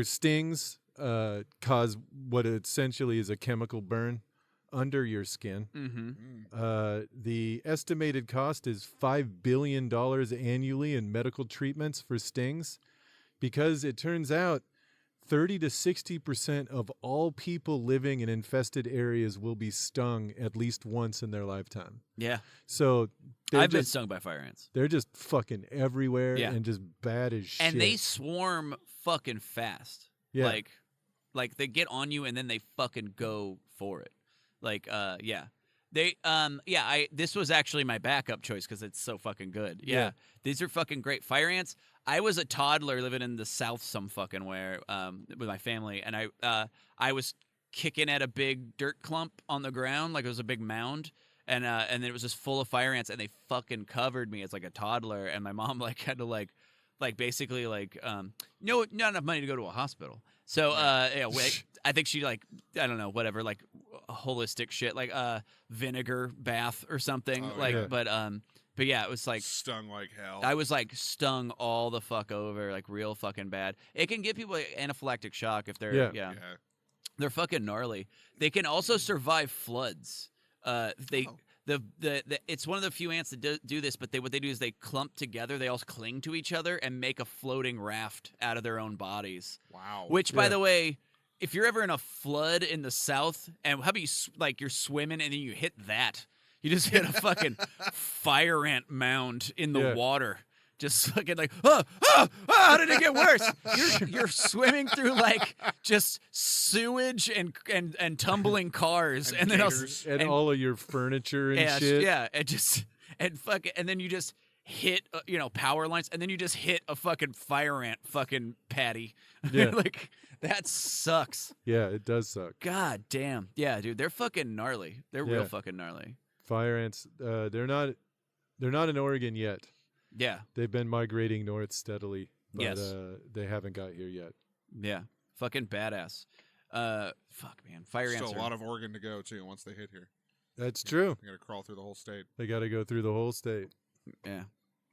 stings cause what essentially is a chemical burn under your skin. Mm-hmm. The estimated cost is $5 billion annually in medical treatments for stings, because it turns out 30 to 60% of all people living in infested areas will be stung at least once in their lifetime. Yeah. So I've been stung by fire ants. they're just fucking everywhere Yeah. and just bad as shit. And they swarm fucking fast. Yeah. Like they get on you and then they fucking go for it. Like, yeah. This was actually my backup choice because it's so fucking good. Yeah. These are fucking great. Fire ants. I was a toddler living in the South some fucking where, with my family, and I was kicking at a big dirt clump on the ground, like it was a big mound, and then it was just full of fire ants, and they fucking covered me as like a toddler, and my mom like had to like basically like not enough money to go to a hospital. So I think she like, I don't know, whatever, like holistic shit, like vinegar bath or something. Oh, like yeah. But yeah, it was like Stung like hell. I was like stung all the fuck over, like real fucking bad. It can give people like, anaphylactic shock if they're yeah. they're fucking gnarly. They can also survive floods. It's one of the few ants that do this, but what they do is they clump together. They all cling to each other and make a floating raft out of their own bodies. Wow. Which, by the way, if you're ever in a flood in the South, and how about you're swimming and then you hit that, you just hit a fucking fire ant mound in the water. Just fucking like, how did it get worse? You're swimming through like just sewage and tumbling cars and then and all of your furniture and shit. Yeah, and then you just hit power lines, and then you just hit a fucking fire ant fucking patty. Yeah. Like that sucks. Yeah, it does suck. God damn. Yeah, dude, they're fucking gnarly. They're real fucking gnarly. Fire ants, they're not in Oregon yet. Yeah. They've been migrating north steadily, but Yes. They haven't got here yet. Yeah. Fucking badass. Fuck, man. Fire ants Still are... a lot of Oregon to go too once they hit here. That's true. You got to crawl through the whole state. They got to go through the whole state. Yeah.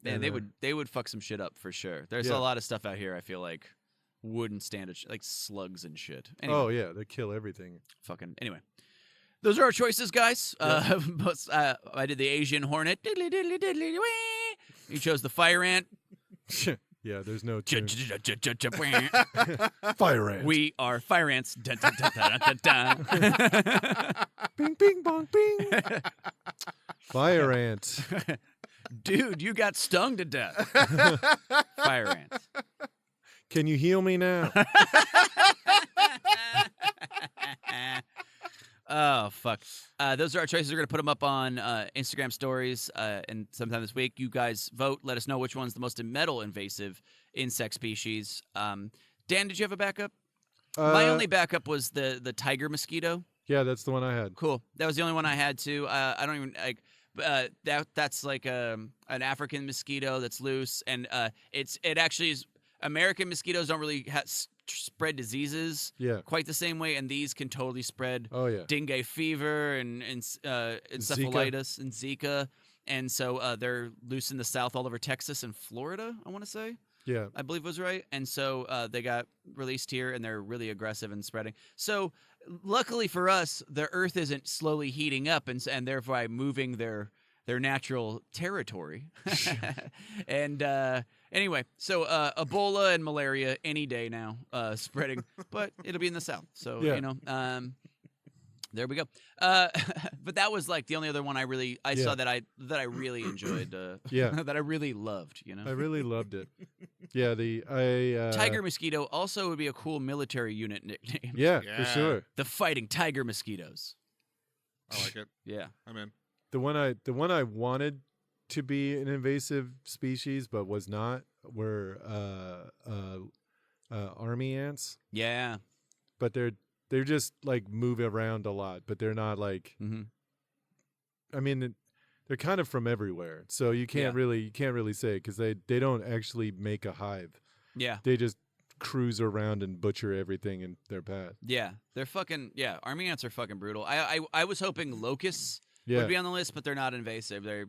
Man, And, they would fuck some shit up for sure. There's a lot of stuff out here I feel like wouldn't stand it, like slugs and shit. Anyway, Oh yeah, they kill everything. fucking anyway. Those are our choices, guys. I did the Asian hornet. Diddly, diddly, diddly, wee. You chose the fire ant. Yeah, there's no J- tune. j- j- j- j- j- Fire ant. We are fire ants. Dun, dun, dun, dun, dun, dun. Bing, bing, bong, bing. Fire ant. Dude, you got stung to death. Fire ants. Can you heal me now? Oh, fuck. Those are our choices. We're going to put them up on Instagram stories and sometime this week. You guys vote. Let us know which one's the most metal invasive insect species. Dan, did you have a backup? My only backup was the tiger mosquito. Yeah, that's the one I had. Cool. That was the only one I had too. I don't even like. That's like an African mosquito that's loose, and it actually is. American mosquitoes don't really spread diseases quite the same way, and these can totally spread dengue fever and encephalitis and Zika, and so they're loose in the South all over Texas and Florida, I want to say. Yeah. I believe was right. And so they got released here, and they're really aggressive and spreading. So luckily for us, the Earth isn't slowly heating up and thereby moving their natural territory. And anyway, so Ebola and malaria any day now spreading, but it'll be in the South. So, there we go. But that was like the only other one I saw that I really enjoyed. That I really loved. I really loved it. Yeah, tiger mosquito also would be a cool military unit nickname. Yeah, for sure. The Fighting Tiger Mosquitoes. I like it. Yeah, I'm in. The one I wanted to be an invasive species but was not were army ants. Yeah, but they're just like move around a lot, but they're not like. Mm-hmm. I mean, they're kind of from everywhere, so you can't really say because they don't actually make a hive. Yeah, they just cruise around and butcher everything in their path. Yeah, they're fucking army ants are fucking brutal. I was hoping locusts would be on the list, but they're not invasive. They're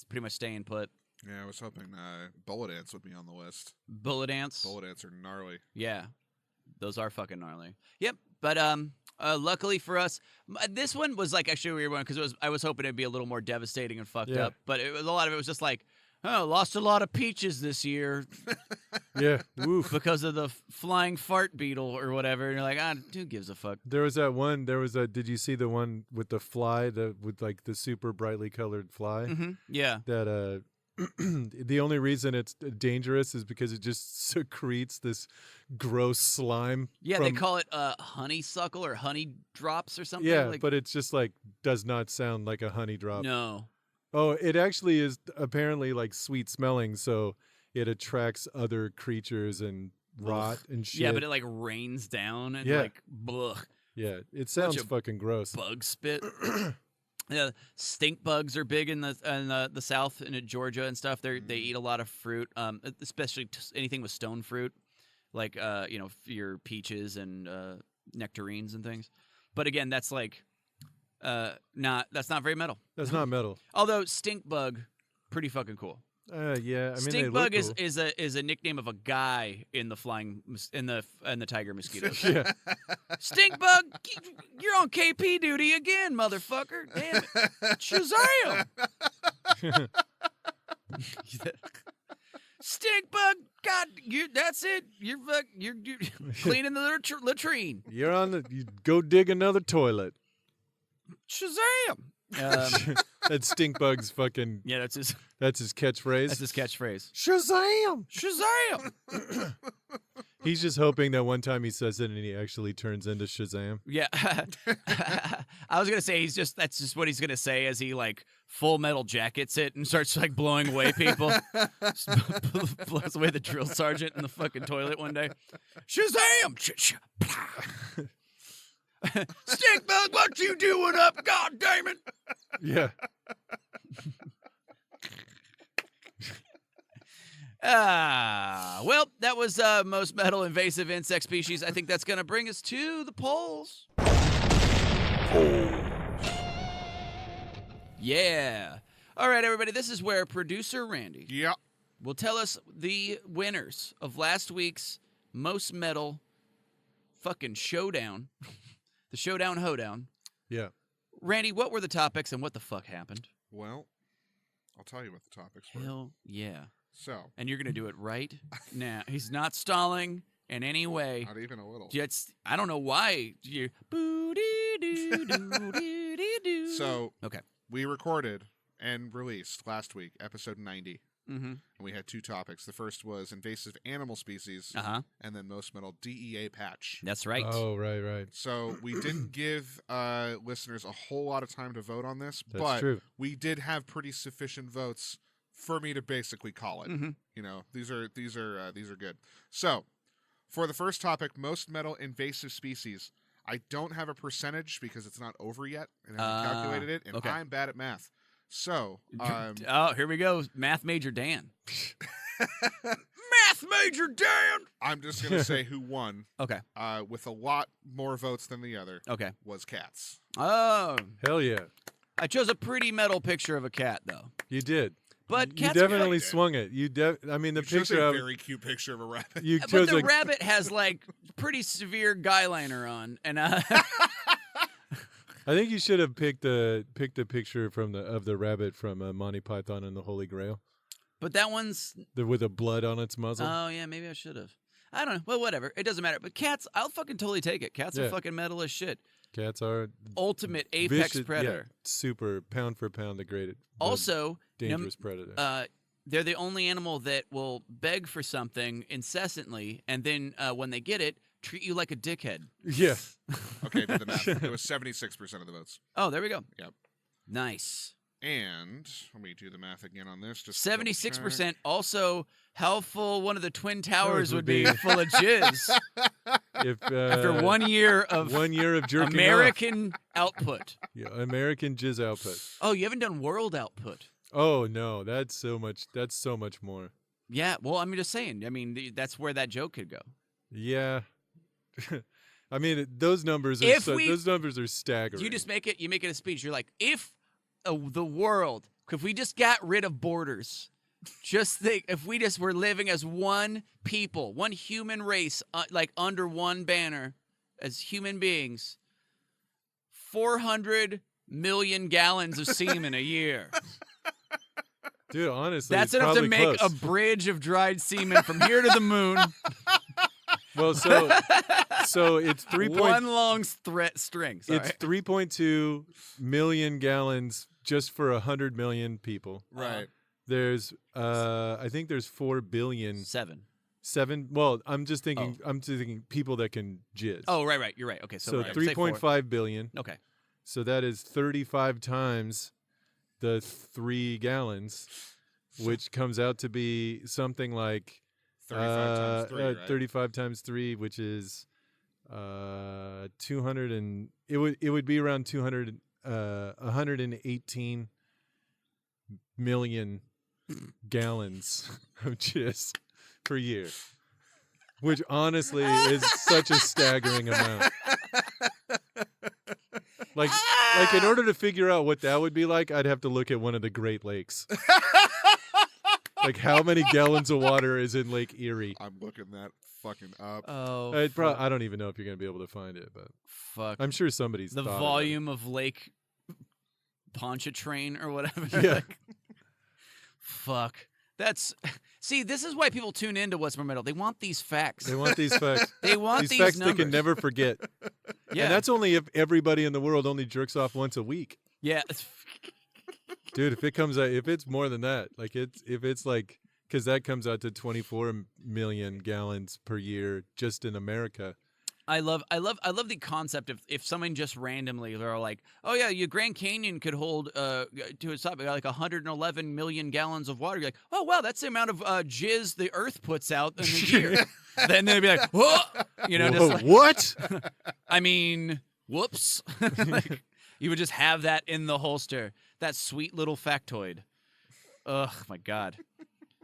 pretty much staying put. Yeah, I was hoping bullet ants would be on the list. Bullet ants? Bullet ants are gnarly. Yeah, those are fucking gnarly. Yep, but luckily for us, this one was like actually a weird one because I was hoping it'd be a little more devastating and fucked up, but a lot of it was just like, oh, lost a lot of peaches this year. Yeah, woof. Because of the flying fart beetle or whatever. And you're like, who gives a fuck? There was that one. Did you see the one with the fly, with like the super brightly colored fly? Mm-hmm. Yeah. That the only reason it's dangerous is because it just secretes this gross slime. Yeah, they call it honeysuckle or honey drops or something. Yeah, but it's just like does not sound like a honey drop. No. Oh, it actually is apparently like sweet smelling, so it attracts other creatures and rot and shit. Yeah, but it like rains down and like, blech. Yeah, it sounds fucking gross. Bug spit. Yeah, stink bugs are big in the South and in Georgia and stuff. They eat a lot of fruit, especially anything with stone fruit, like your peaches and nectarines and things. But again, that's like that's not very metal. That's not metal. Although stink bug, pretty fucking cool. Yeah, I mean, stink bug is a nickname of a guy in the tiger mosquitoes. Yeah. Stink bug, you're on KP duty again, motherfucker! Damn it, Shazam! Stink bug, God, that's it. You're cleaning the latrine. You go dig another toilet. Shazam! That stink bug's fucking. Yeah, that's his catchphrase. That's his catchphrase. Shazam! Shazam! He's just hoping that one time he says it and he actually turns into Shazam. Yeah. I was gonna say that's just what he's gonna say as he like Full Metal Jackets it and starts like blowing away people. Blows away the drill sergeant in the fucking toilet one day. Shazam! Stink bug, what you doing up? God damn it! Yeah. Well, that was most metal invasive insect species. I think that's going to bring us to the polls. Yeah. All right, everybody. This is where producer Randy will tell us the winners of last week's most metal fucking showdown. The showdown hoedown. Yeah. Randy, what were the topics and what the fuck happened? Well, I'll tell you what the topics were. Hell yeah. So, And you're going to do it right now. He's not stalling in any way. not even a little. Just, I don't know why. You So, okay. we recorded and released last week, episode 90. Mm-hmm. And we had 2 topics. The first was invasive animal species, Uh-huh. and then most metal DEA patch. That's right. Oh, right. So we didn't give listeners a whole lot of time to vote on this, That's but true. we did have pretty sufficient votes for me to basically call it. Mhm. You know, these are good. So for the first topic, most metal invasive species, I don't have a percentage because it's not over yet, and I haven't calculated it, and okay. I'm bad at math. So, oh, here we go. Math major Dan. Math major Dan! I'm just going to say who won, Okay. with a lot more votes than the other, Okay. was cats. Oh. Hell yeah. I chose a pretty metal picture of a cat, though. You did. But You cats definitely good. swung it. I mean, the You chose picture a of very cute picture of a rabbit. you But chose the a rabbit has, like, pretty severe guy liner on. And I think you should have picked a picture of the rabbit from Monty Python and the Holy Grail, but that one's... with the blood on its muzzle. Oh, yeah, maybe I should have. I don't know. Well, whatever. It doesn't matter. But cats, I'll fucking totally take it. Cats are Yeah. fucking metal as shit. Cats are Ultimate apex vicious, predator. Yeah, super pound for pound the greatest. Also, dangerous predator. they're the only animal that will beg for something incessantly, and then when they get it, treat you like a dickhead. Yeah. Okay, did the math. It was 76% of the votes. Oh, there we go. Yep. Nice. And let me do the math again on this. Just to double 76%. Also, how full one of the twin towers would would be be. full of jizz If after 1 year of 1 year of jerking American output. off. Yeah, American jizz output. Oh, you haven't done world output. Oh no, that's so much more. Yeah, well, I'm just saying. I mean, that's where that joke could go. Yeah. I mean, those numbers are If those numbers are staggering. You make it a speech. You're like, if the world, if we just got rid of borders, just think, if we just were living as one people, one human race, like under one banner, as human beings, 400 million gallons of semen a year. Dude, honestly, That's it's enough to probably make close. a bridge of dried semen from here to the moon. Well, so it's 3. One long string. Sorry. It's 3.2 million gallons just for 100 million people. Right. There's I think there's 4 billion. 7. Well, I'm just thinking people that can jizz. Oh, right. You're right. Okay, So right. Say 3.5 billion. Okay. So that is 35 times the 3 gallons, which comes out to be something like 35 times 3, right? 35 times 3, which is 200 and it would be around 118 million gallons of jizz per year, which honestly is such a staggering amount. Like in order to figure out what that would be like, I'd have to look at one of the Great Lakes. Like, how many gallons of water is in Lake Erie? I'm looking that fucking up. Oh, I don't even know if you're going to be able to find it, but fuck. I'm sure somebody's The thought about volume of Lake Pontchartrain or whatever. Yeah. Like, fuck. See, this is why people tune into What's More Metal. They want these facts. it. They want these facts. They want These facts numbers. they can never forget. Yeah. And that's only if everybody in the world only jerks off once a week. Yeah. Dude, if it's more than that, like because that comes out to 24 million gallons per year just in America. I love the concept of if someone just randomly they're like, oh yeah, your Grand Canyon could hold to its top like 111 million gallons of water. You're like, oh wow, that's the amount of jizz the Earth puts out in a year. Then they'd be like, whoa, just Whoa, like, what? I mean, whoops. Like, you would just have that in the holster. That sweet little factoid. Ugh, my God.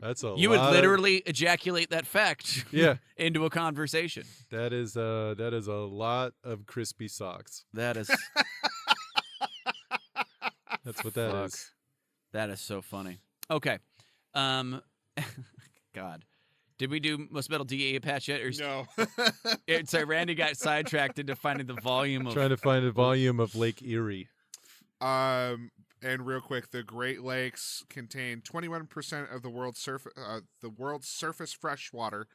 That's a You would lot literally ejaculate that fact Yeah. into a conversation. That is a lot of crispy socks. That is That's what that Fuck. is. That is so funny. Okay. God. Did we do Most Metal DA patch yet? Or No. Sorry, Randy got sidetracked into finding the volume of Trying to find a volume of Lake Erie. And real quick, the Great Lakes contain 21% of the world's surface fresh water,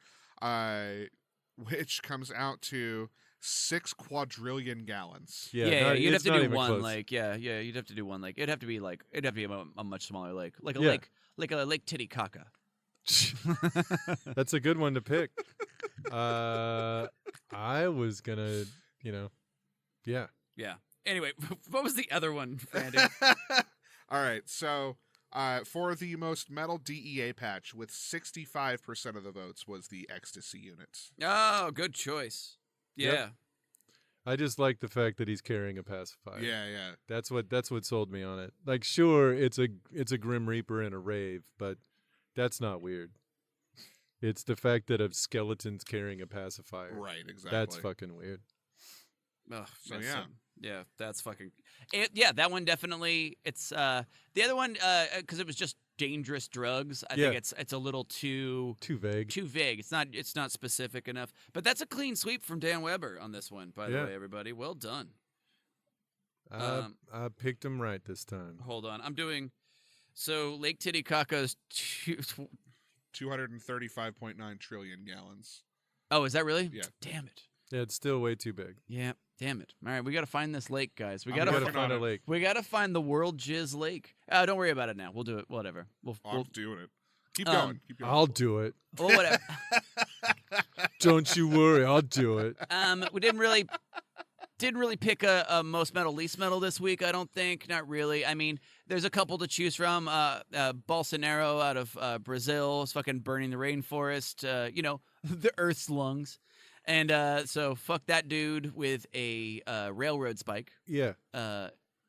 which comes out to 6 quadrillion gallons. Yeah, you'd have it's to not do even one close. lake. Yeah, you'd have to do one lake. It'd have to be a much smaller lake, like a Yeah. Lake Titicaca. That's a good one to pick. I was gonna, yeah. Yeah. Anyway, what was the other one, Randy? All right, so for the most metal DEA patch with 65% of the votes was the ecstasy units. Oh, good choice. Yeah. Yep. I just like the fact that he's carrying a pacifier. Yeah. That's what sold me on it. Like, sure, it's a Grim Reaper and a rave, but that's not weird. It's the fact that a skeleton's carrying a pacifier. Right, exactly. That's fucking weird. Oh, So, that's, yeah. yeah, that's fucking. That one definitely. It's the other one because it was just dangerous drugs. I think it's a little too vague. Too vague. It's not specific enough. But that's a clean sweep from Dan Weber on this one. By the way, everybody, well done. I picked him right this time. Hold on, I'm doing. So Lake Titicaca's 235.9 trillion gallons. Oh, is that really? Yeah. Damn it. Yeah, it's still way too big. Yeah. Damn it. All right, we got to find this lake, guys. We I'm got We gonna gotta to find a lake. we got to find the world jizz lake. Don't worry about it now. We'll do it. Whatever. I'm doing it. Keep going. Keep going. I'll do it. Well, whatever. Don't you worry, I'll do it. We didn't really pick a most metal, least metal this week. I don't think. Not really. I mean, there's a couple to choose from. Bolsonaro out of Brazil is fucking burning the rainforest. The Earth's lungs. And so fuck that dude with a railroad spike Yeah.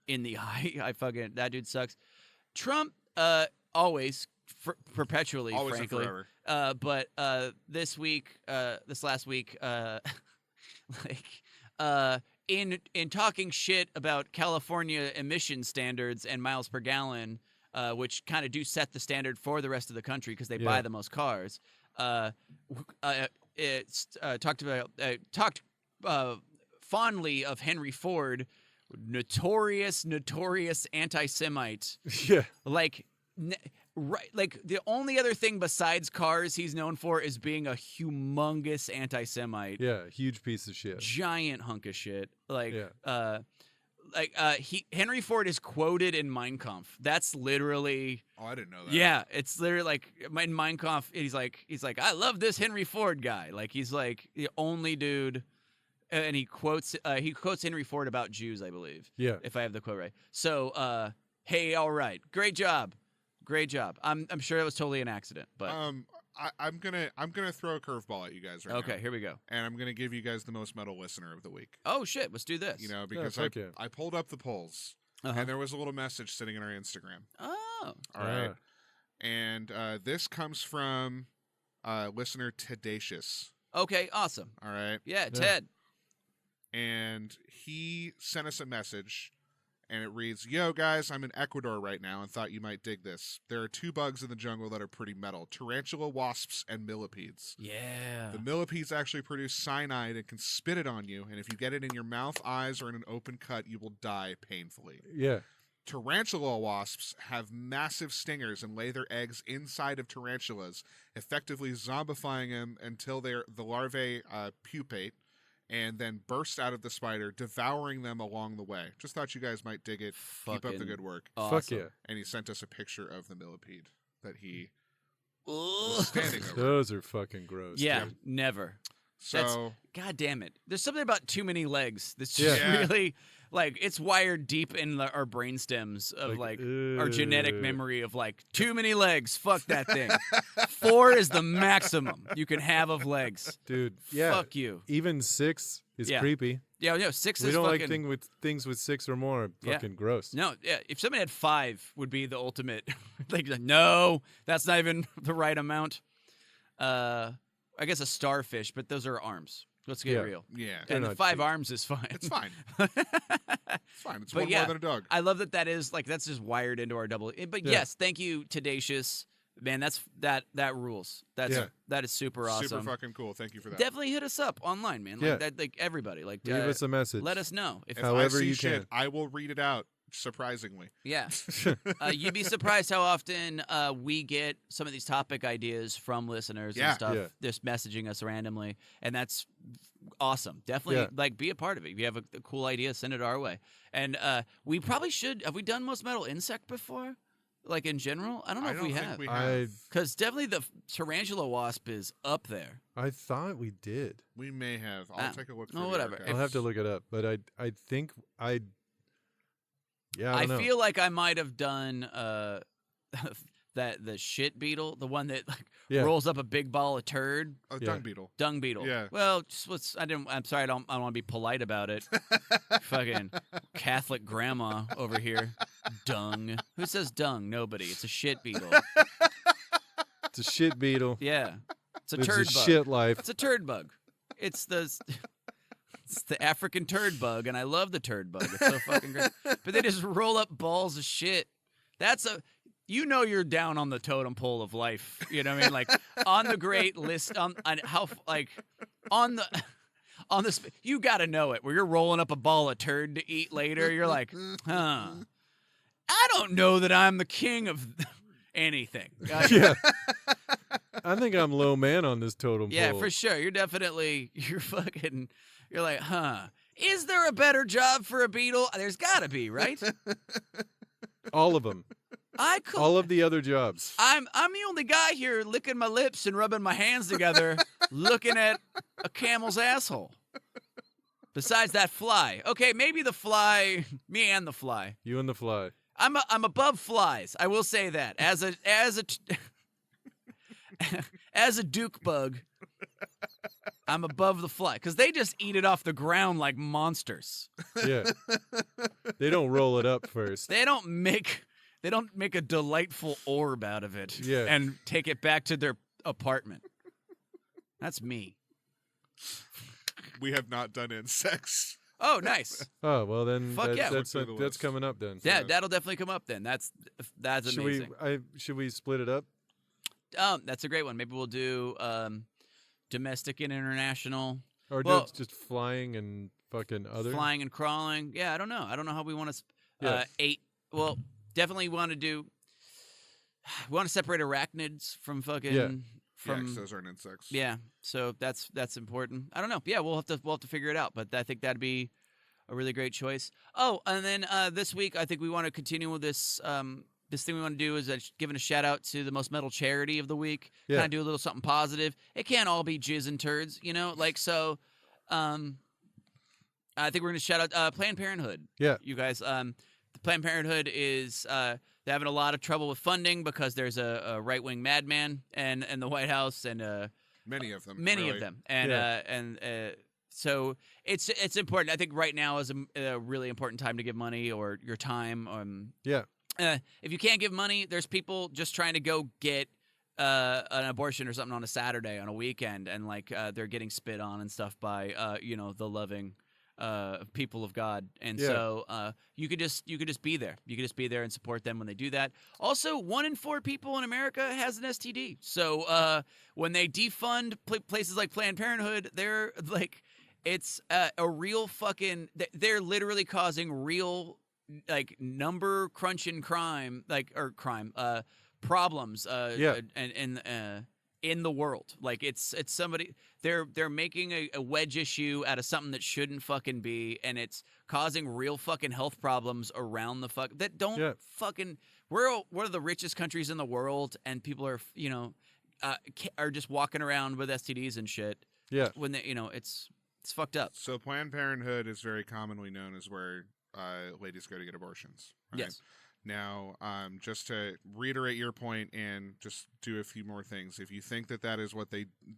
in the eye. That dude sucks. Trump always perpetually, Always and frankly. forever. But this last week, in talking shit about California emission standards and miles per gallon, which kind of do set the standard for the rest of the country because they buy the most cars. Talked fondly of Henry Ford, notorious anti-Semite. Yeah. Like the only other thing besides cars he's known for is being a humongous anti-Semite. Yeah, huge piece of shit. Giant hunk of shit. Yeah. Henry Ford is quoted in Mein Kampf. That's literally. Oh, I didn't know that. Yeah, it's literally like in Mein Kampf. He's like, I love this Henry Ford guy. Like he's like the only dude, and he quotes Henry Ford about Jews, I believe. Yeah. If I have the quote right. So, hey, all right, great job. I'm sure it was totally an accident, but I'm gonna throw a curveball at you guys right now. okay, here we go. And I'm gonna give you guys the most metal listener of the week. Oh shit, let's do this. Because fuck yeah. I pulled up the polls and there was a little message sitting in our Instagram. Oh, All right. And this comes from listener Tedacious. okay, awesome. All right. Yeah, Ted. And he sent us a message, and it reads, "Yo, guys, I'm in Ecuador right now and thought you might dig this. There are 2 bugs in the jungle that are pretty metal, tarantula wasps and millipedes. Yeah. The millipedes actually produce cyanide and can spit it on you, and if you get it in your mouth, eyes, or in an open cut, you will die painfully. Yeah. Tarantula wasps have massive stingers and lay their eggs inside of tarantulas, effectively zombifying them until the larvae pupate and then burst out of the spider, devouring them along the way. Just thought you guys might dig it. Keep up the Fucking good work." Awesome. Fuck yeah. And he sent us a picture of the millipede that he Ugh. was standing over. Those are fucking gross. Yeah, dude. never. So God damn it. There's something about too many legs that's Yeah. just really like it's wired deep in our brain stems of our genetic ugh. memory of like too many legs. Fuck that thing. 4 is the maximum you can have of legs. Dude, yeah. Fuck you. Even 6 is Yeah. creepy. Yeah, no, 6 We is don't fucking like things with 6 or more. Yeah. Fucking gross. No, yeah. If somebody had 5 would be the ultimate. like no, that's not even the right amount. I guess a starfish, but those are arms. Let's get Yeah. real. yeah, They're And the not 5 cheap. arms is fine. it's fine. It's fine. It's But one yeah. more than a dog. I love that is like that's just wired into our double. But Yeah. yes, thank you, Tedacious. Man, that rules. That is super awesome. Super fucking cool. Thank you for that. Definitely hit us up online, man. Like Yeah. like everybody. Like Leave us a message. let us know if If However I see you shit, can. I will read it out surprisingly. Yeah. You'd be surprised how often we get some of these topic ideas from listeners and stuff, just messaging us randomly, and that's awesome. Definitely, like, be a part of it. If you have a cool idea, send it our way. And we probably should. Have we done Most Metal Insect before? Like, in general? I don't know if we have. Because definitely the tarantula wasp is up there. I thought we did. We may have. I'll take a look. No, whatever. I'll have to look it up, but I think I. Yeah, I don't know. feel like I might have done the shit beetle, the one that rolls up a big ball of turd. Oh, dung beetle. Dung beetle. Yeah. Well, I'm sorry. I don't want to be polite about it. Fucking Catholic grandma over here. Dung. Who says dung? Nobody. It's a shit beetle. It's a shit beetle. Yeah. It's a It's turd a bug. shit life. It's a turd bug. It's the African turd bug, and I love the turd bug. It's so fucking great. But they just roll up balls of shit. You're down on the totem pole of life. You know what I mean? Like, on the great list, on how, like, on the you got to know it. Where you're rolling up a ball of turd to eat later, you're like, I don't know that I'm the king of anything. Yeah. I think I'm low man on this totem pole. Yeah, for sure. You're like, is there a better job for a beetle? There's got to be, right? All of them. All of the other jobs. I'm the only guy here licking my lips and rubbing my hands together, looking at a camel's asshole. Besides that fly. Okay, maybe the fly, me and the fly. You and the fly. I'm above flies. I will say that. As a Duke bug, I'm above the fly because they just eat it off the ground like monsters. Yeah. They don't roll it up first. They don't make a delightful orb out of it and take it back to their apartment. That's me. We have not done insects. Oh, nice. Oh, well then Fuck that's coming up then. Yeah, that'll definitely come up then. That's amazing. Should we split it up? That's a great one. Maybe we'll do domestic and international. Or just flying and fucking other? Flying and crawling. Yeah, I don't know. I don't know how we want to well, definitely want to separate arachnids from fucking because those aren't insects. Yeah, so that's important. I don't know. Yeah, we'll have to figure it out, but I think that'd be a really great choice. Oh, and then this week I think we want to continue with this this thing we want to do is giving a shout out to the Most Metal charity of the week. Yeah. Kind of do a little something positive. It can't all be jizz and turds, like so. I think we're going to shout out Planned Parenthood. Yeah. You guys, the Planned Parenthood is they're having a lot of trouble with funding because there's a right-wing madman in the White House and many of them. And so it's important. I think right now is a really important time to give money or your time. If you can't give money, there's people just trying to go get an abortion or something on a Saturday on a weekend, and they're getting spit on and stuff by the loving people of God, and so you could just be there. You could just be there and support them when they do that. Also, 1 in 4 people in America has an STD. So when they defund places like Planned Parenthood, they're like, it's a real fucking. They're literally causing real number crunching crime, problems. In the world, it's somebody they're making a wedge issue out of something that shouldn't fucking be, and it's causing real fucking health problems around the that don't fucking. We're one of the richest countries in the world, and people are are just walking around with STDs and shit. Yeah, when they it's fucked up. So Planned Parenthood is very commonly known as where ladies go to get abortions. Right? Yes. Now, just to reiterate your point and just do a few more things, if you think that is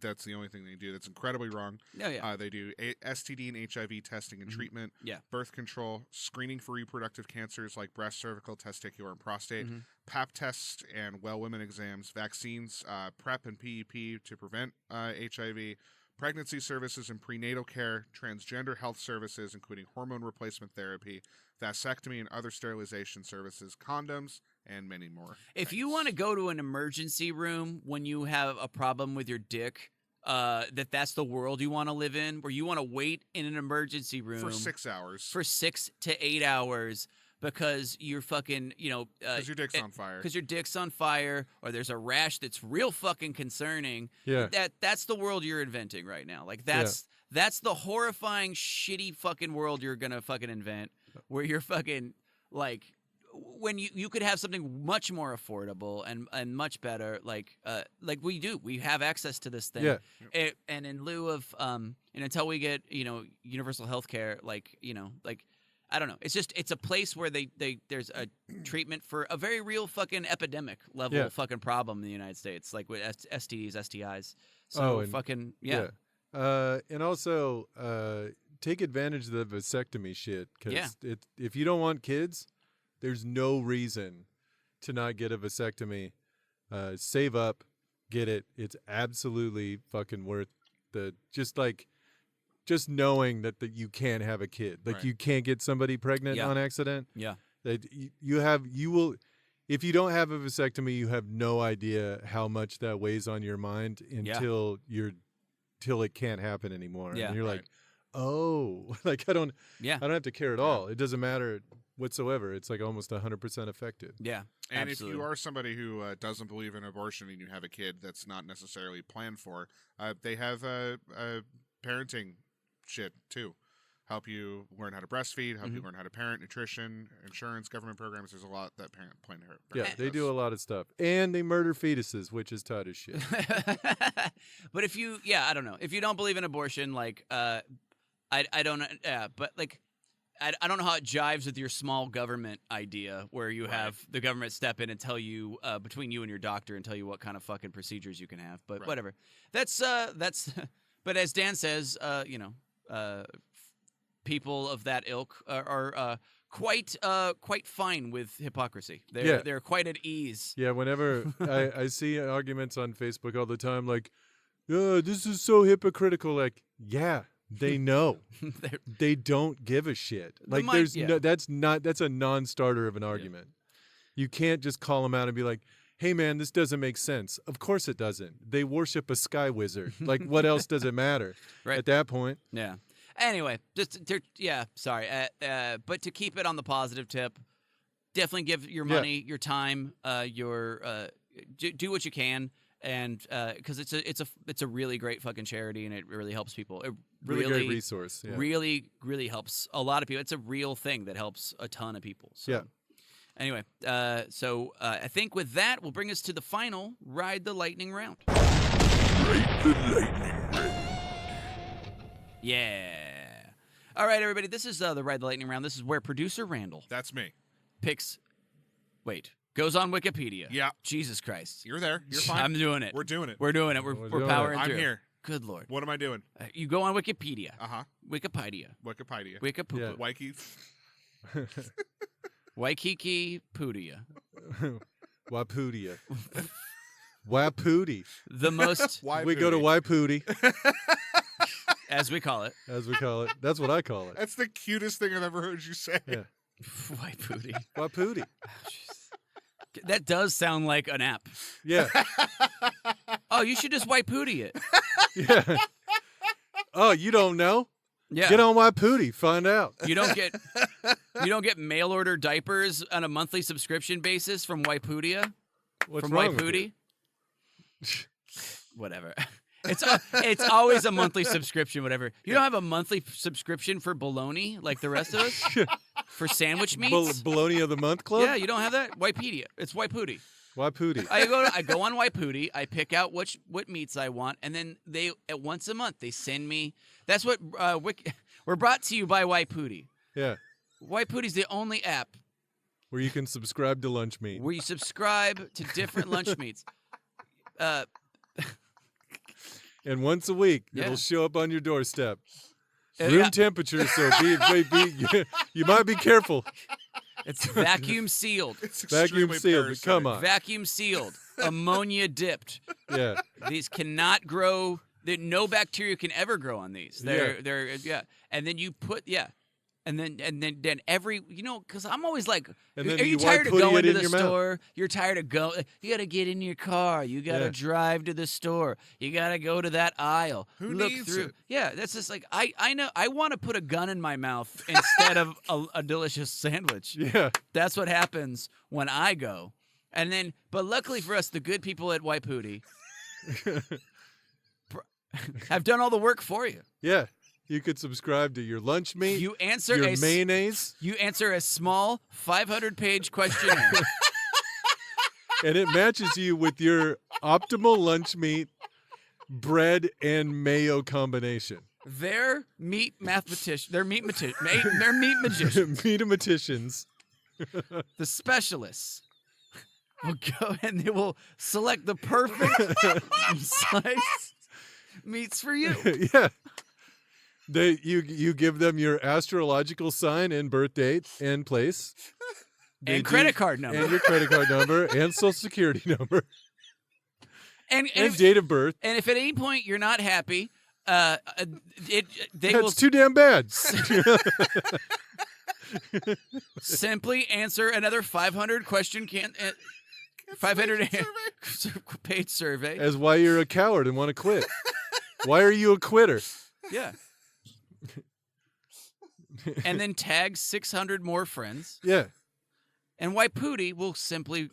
that's the only thing they do, that's incredibly wrong. Oh, yeah. They do STD and HIV testing and treatment, birth control, screening for reproductive cancers like breast, cervical, testicular, and prostate, Pap tests and well women exams, vaccines, PrEP and PEP to prevent HIV, pregnancy services and prenatal care, transgender health services, including hormone replacement therapy, vasectomy and other sterilization services, condoms, and many more. If you want to go to an emergency room when you have a problem with your dick, that's the world you want to live in, where you want to wait in an emergency room for 6 hours. For 6 to 8 hours because you're fucking, Because your dick's on fire. because your dick's on fire, or there's a rash that's real fucking concerning. Yeah. That's the world you're inventing right now. Like that's the horrifying, shitty fucking world you're gonna fucking invent, where you're fucking like when you could have something much more affordable and much better, like we do. We have access to this thing. Yeah. And in lieu of and until we get universal health care, like I don't know. It's a place where there's a treatment for a very real fucking epidemic level fucking problem in the United States, like with STDs, STIs. So and also take advantage of the vasectomy shit, because if you don't want kids, there's no reason to not get a vasectomy. Save up, get it. It's absolutely fucking worth just knowing that you can't have a kid. Like you can't get somebody pregnant on accident. Yeah. That you will, if you don't have a vasectomy, you have no idea how much that weighs on your mind until it can't happen anymore. Yeah. And you're like, oh, like I don't have to care at all. It doesn't matter whatsoever. It's like almost 100% effective. Yeah. And absolutely. if you are somebody who doesn't believe in abortion and you have a kid that's not necessarily planned for, they have parenting shit too. Help you learn how to breastfeed, help you learn how to parent, nutrition, insurance, government programs. There's a lot that plan to Yeah, they do a lot of stuff. And they murder fetuses, which is tight as shit. But if you, I don't know. If you don't believe in abortion, like, I don't know. Yeah, but like, I don't know how it jives with your small government idea where you have the government step in and tell you, between you and your doctor, and tell you what kind of fucking procedures you can have. But whatever. That's, but as Dan says, people of that ilk are quite fine with hypocrisy. They're quite at ease. Yeah, whenever I see arguments on Facebook all the time, like, this is so hypocritical. Like, yeah, they know. They don't give a shit. Like, that's a non-starter of an argument. You can't just call them out and be like, hey, man, this doesn't make sense. Of course it doesn't. They worship a sky wizard. Like, what else does it matter at that point? Yeah. Anyway, sorry. But to keep it on the positive tip, definitely give your money, your time, do what you can, and because it's a really great fucking charity, and it really helps people. It really great resource. Yeah. Really, really helps a lot of people. It's a real thing that helps a ton of people. So. Yeah. Anyway, I think with that, we'll bring us to the final Ride the Lightning round. Ride the lightning round. Yeah. All right, everybody. This is the Ride the Lightning round. This is where producer Randall That's me. goes on Wikipedia. Yeah. Jesus Christ. You're there. You're fine. I'm doing it. We're doing it. We're doing it. We're doing powering I'm through. here. Good Lord. What am I doing? You go on Wikipedia. Wikipedia. Wikipedia. Waikiki. Waikiki Poodia. Wapudia. Wapootie. The most, We go to Wapootie, as we call it. That's what I call it. That's the cutest thing I've ever heard you say. Yeah. Waipootie. Wapootie. That does sound like an app. Yeah. Oh, you should just Waipootie it. Yeah. Oh, you don't know? Yeah. Get on Wapootie. Find out. You don't get mail order diapers on a monthly subscription basis from Waipoodia? What's From wrong with Waipootie? Whatever. It's always a monthly subscription, whatever. You don't have a monthly subscription for bologna like the rest of us? For sandwich meats? Bologna of the Month Club? Yeah, you don't have that? Wikipedia. It's Waipootie. Wapootie. I go on Waipootie, I pick out what meats I want, and then once a month they send me. That's what we're brought to you by Waipootie. Yeah. Waipootie's the only app Where you can subscribe to lunch meat. where you subscribe to different lunch meats. And once a week, Yeah. it'll show up on your doorstep. Yeah. Room temperature, so you might be careful. It's vacuum sealed. It's Vacuum extremely sealed, but parasitic. come on. Vacuum sealed. Ammonia dipped. Yeah. These cannot grow. No bacteria can ever grow on these. They're. And then you put And then every, because I'm always like, And then are you you tired of white putty going it to in the your mouth. store? You're tired of going. You got to get in your car. You got to Yeah. drive to the store. You got to go to that aisle. Who look needs through. it? Yeah, that's just like I know. I want to put a gun in my mouth instead of a delicious sandwich. Yeah. That's what happens when I go. And then, but luckily for us, the good people at White Pooty have done all the work for you. Yeah. You could subscribe to your lunch meat, You answer your a mayonnaise, You answer a small 500-page questionnaire. and it matches you with your optimal lunch meat, bread, and mayo combination. They're meat mathematicians. They're meat magicians. Meatomaticians. The specialists will go and they will select the perfect size meats for you. Yeah. You give them your astrological sign and birth date and place. They And do- credit card number. And your credit card number and social security number And and date of birth. and if at any point you're not happy, they That's will too damn bad. simply answer another 500 question 500 page survey. As why you're a coward and want to quit. Why are you a quitter? Yeah. And then tag 600 more friends, Yeah. and White Pooty will simply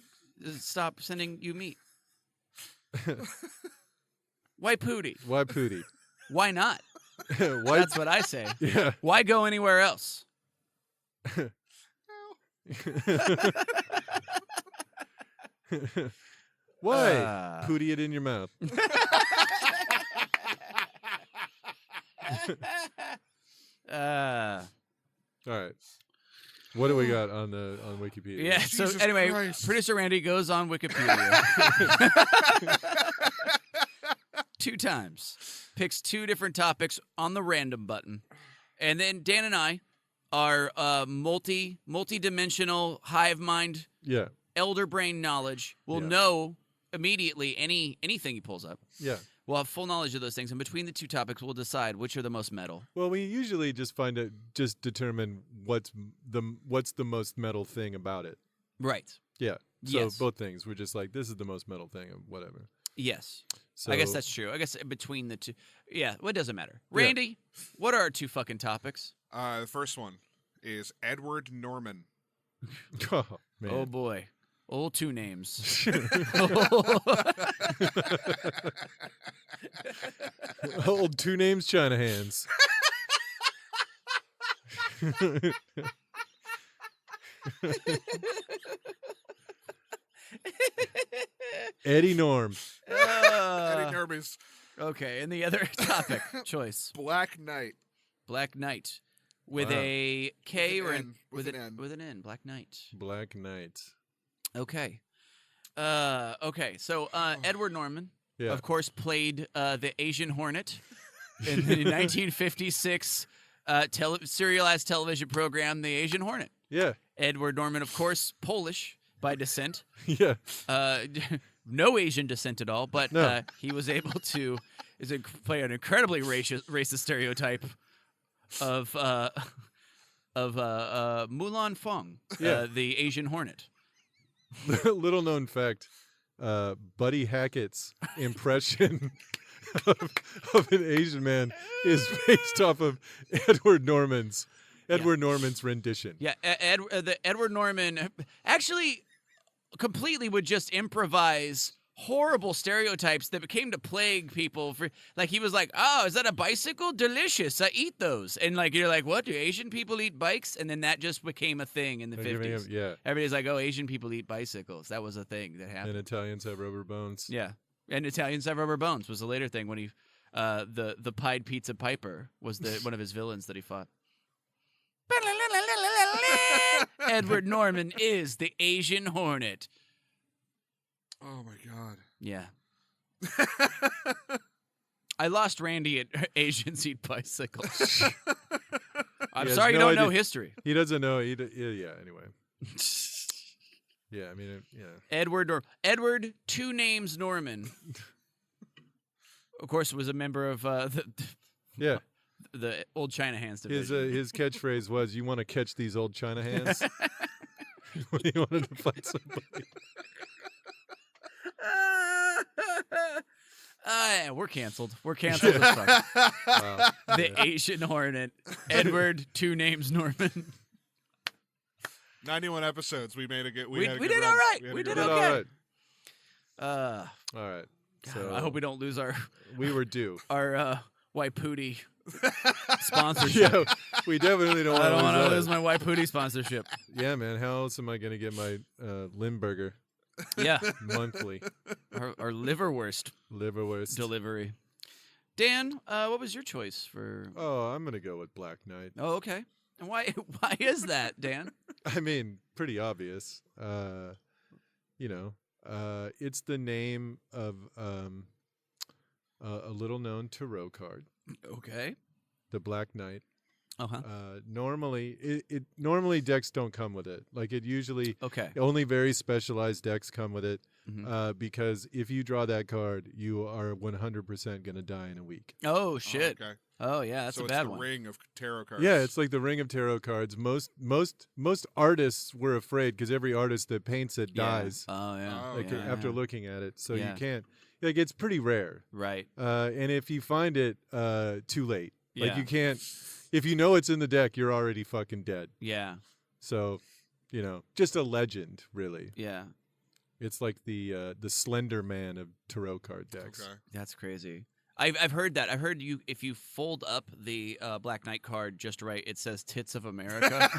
stop sending you meat. White Pooty. Why Pooty? Why not? Why? That's what I say. Yeah. Why go anywhere else? Why? Pooty it in your mouth. Uh, All right. What do we got on Wikipedia? yeah. So Jesus anyway, Christ. producer Randy goes on Wikipedia 2 times, picks 2 different topics on the random button, and then Dan and I are multi-dimensional hive mind, Yeah. elder brain knowledge. Will Yeah. know immediately anything he pulls up. Yeah. We'll have full knowledge of those things, and between the 2 topics, we'll decide which are the most metal. Well, we usually just determine what's the most metal thing about it. Right. Yeah. So Yes. both things. We're just like, this is the most metal thing, or whatever. Yes. So I guess that's true. I guess between the 2. Yeah, well, it doesn't matter. Yeah. Randy, what are our 2 fucking topics? The first one is Edward Norman. Oh man. Oh, boy. Old 2 names. Old 2 names, China hands. Eddie Norm. Eddie Norman's Okay, and the other topic choice. Black Knight. Black Knight. With Wow. a K With or an an N. With an N. With an N. Black Knight. Black Knight. Okay. Okay. So Edward Norman, Yeah. of course, played the Asian Hornet in the 1956 serialized television program, The Asian Hornet. Yeah. Edward Norman, of course, Polish by descent. Yeah. No Asian descent at all, but No. he was able to play an incredibly racist stereotype of Mulan Fong, Yeah. the Asian Hornet. Little known fact, Buddy Hackett's impression of an Asian man is based off of Edward Norman's rendition. Yeah, the Edward Norman actually completely would just improvise horrible stereotypes that became to plague people. For like, he was like, "Oh, is that a bicycle? Delicious! I eat those." And like, you're like, "What? Do Asian people eat bikes?" And then that just became a thing in the They're giving 50s. him- yeah. Everybody's like, "Oh, Asian people eat bicycles." That was a thing that happened. And Italians have rubber bones. Yeah, and Italians have rubber bones was a later thing when he, the Pied Pizza Piper was one of his villains that he fought. Edward Norman is the Asian Hornet. Oh my God. Yeah. I lost Randy at Asians eat bicycles. I'm He has sorry you no don't know idea. history. He doesn't know. Yeah. Anyway. Yeah. I mean, yeah. Edward 2 names Norman. Of course, was a member of Yeah. the old China hands division. His catchphrase was, "You want to catch these old China hands?" When he wanted to fight somebody. Yeah, we're canceled. We're canceled as fuck. Wow. The Yeah. Asian Hornet, Edward, two names Norman. 91 episodes. We made a good. We had a did good all run. right. had a We good did Did run. okay. all right. Uh, All right. God, So I hope we don't lose our we were due. Waiputi sponsorship. Yeah, we definitely don't I don't want want to to lose my Waiputi sponsorship. Yeah, man. How else am I going to get my Limburger Yeah, monthly our liverwurst liverwurst? delivery. Dan, what was your choice for? Oh, I'm going to go with Black Knight. Oh, okay. And why? Why is that, Dan? I mean, pretty obvious. It's the name of a little-known tarot card, Okay. the Black Knight. Uh-huh. Normally decks don't come with it. Like it usually Okay. only very specialized decks come with it. Mhm. Because if you draw that card, you are 100% going to die in a week. Oh shit. Oh, okay. Oh yeah, that's so a it's bad the one. ring of tarot cards. Yeah, it's like the Ring of Tarot cards. Most artists were afraid because every artist that paints it Yeah. dies Oh yeah. Oh, like yeah, after yeah. looking at it. So Yeah. you can't. Like it's pretty rare. Right. And if you find it, too late. Like Yeah. you can't. If you know it's in the deck, you're already fucking dead. Yeah. So, just a legend, really. Yeah. It's like the Slender Man of tarot card decks. Okay. That's crazy. I've heard that. I've heard if you fold up the Black Knight card just right, it says "Tits of America."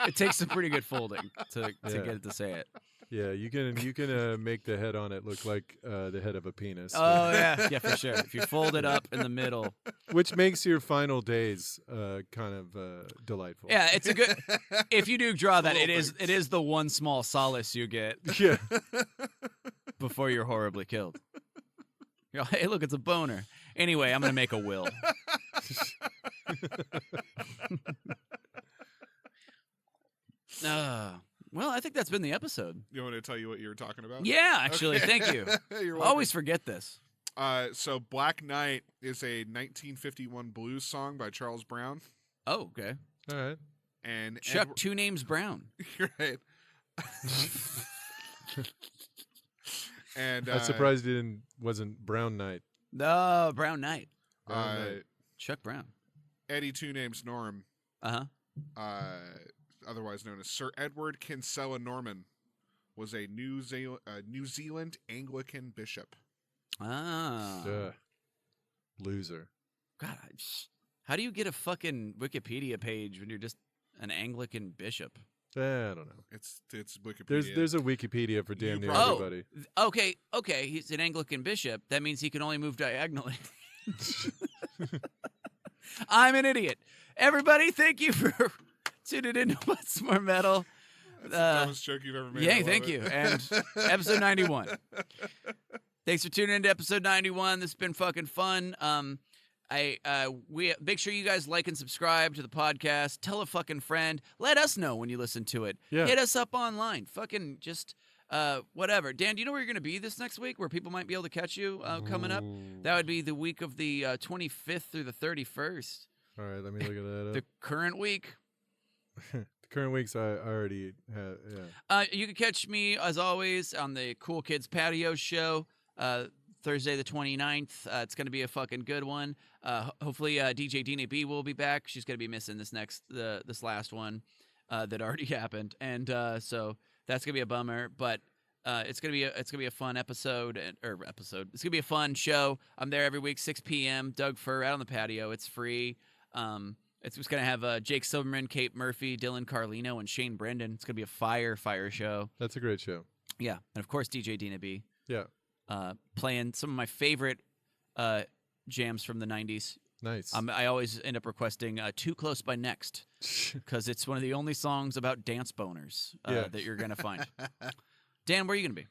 It takes some pretty good folding to Yeah. get it to say it. Yeah, you can make the head on it look like the head of a penis. Oh yeah, yeah for sure. If you fold it up in the middle, Which makes your final days kind of delightful. yeah, it's a good. If you do draw that, Little it is the one small solace you get Yeah. before you're horribly killed. You're like, hey, look, it's a boner. Anyway, I'm gonna make a will. Well, I think that's been the episode. You want me to tell you what you were talking about? Yeah, actually, Okay. thank you. You're I welcome. always forget this. So Black Knight is a 1951 blues song by Charles Brown. Oh, okay. All right. And Chuck, two names Brown. You're right. And I'm surprised it wasn't Brown Knight. No, Brown Knight. Brown Knight. Chuck Brown. Eddie Two Names Norm, Uh-huh. otherwise known as Sir Edward Kinsella Norman, was a New Zealand Anglican bishop. Ah. Ugh. Loser. God, how do you get a fucking Wikipedia page when you're just an Anglican bishop? I don't know. It's Wikipedia. There's a Wikipedia for damn You near probably- everybody. Okay, he's an Anglican bishop. That means he can only move diagonally. I'm an idiot. Everybody, thank you for tuning in to What's More Metal. That's the dumbest joke you've ever made. I Yay, love thank it. you. And episode 91. Thanks for tuning in to episode 91. This has been fucking fun. We make sure you guys like and subscribe to the podcast. Tell a fucking friend. Let us know when you listen to it. Yeah. Hit us up online. Fucking just whatever. Dan, do you know where you're going to be this next week where people might be able to catch you coming up? That would be the week of the 25th through the 31st. All right, let me look at that The up. current week. The current weeks I already have. Yeah. You can catch me, as always, on the Cool Kids Patio Show, Thursday the 29th. It's going to be a fucking good one. Hopefully, DJ Dina B will be back. She's going to be missing this last one that already happened, and so that's going to be a bummer. But it's going to be a fun episode. It's going to be a fun show. I'm there every week, 6 p.m. Doug Fur out on the patio. It's free. It's just going to have Jake Silverman, Kate Murphy, Dylan Carlino, and Shane Brendan. It's going to be a fire show. That's a great show. Yeah, and of course DJ Dina B. Yeah. Playing some of my favorite jams from the 90s. Nice. I always end up requesting Too Close by Next because it's one of the only songs about dance boners Yeah. that you're going to find. Dan, where are you going to be?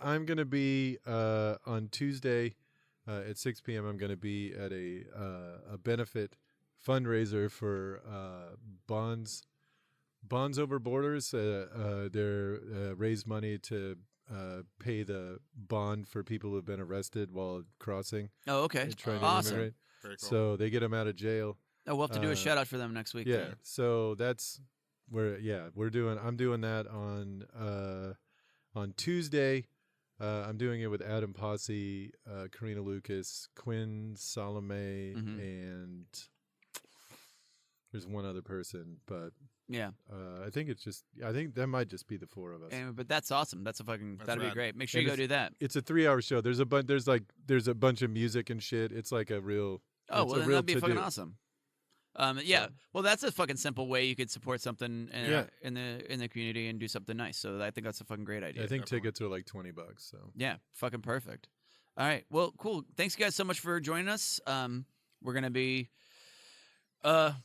I'm going to be on Tuesday at 6 p.m. I'm going to be at a benefit fundraiser for Bonds Over Borders. They're raised money to pay the bond for people who have been arrested while crossing. Oh, okay. and trying to Awesome. immigrate. Very cool. So they get them out of jail. Oh, we'll have to do a shout out for them next week. Yeah. then. So that's where. Yeah, I'm doing that on Tuesday. I'm doing it with Adam Posse, Karina Lucas, Quinn Salome, and there's one other person, but Yeah. I think that might just be the four of us. But that's awesome. That'd be rad. great. Make sure And you go do that. It's a 3-hour show. There's a bunch of music and shit. It's like a real. Oh, it's well, a then real that'd be fucking to-do. awesome. Yeah. Well, that's a fucking simple way you could support something in the community and do something nice. So I think that's a fucking great idea. I think Definitely. tickets are like $20. So Yeah, fucking perfect. All right. Well, cool. Thanks guys so much for joining us. We're gonna be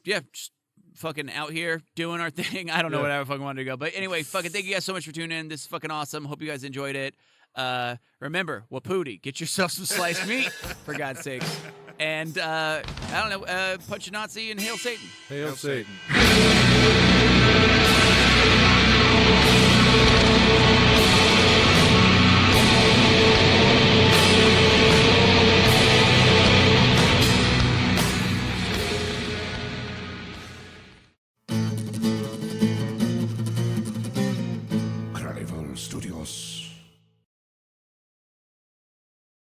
just fucking out here doing our thing. I don't know Yeah. what I fucking wanted to go. But anyway, fucking thank you guys so much for tuning in. This is fucking awesome. Hope you guys enjoyed it. Remember, Wapooty, get yourself some sliced meat, for God's sakes. And I don't know, punch a Nazi and hail Satan. Hail Satan. Carnival Studios.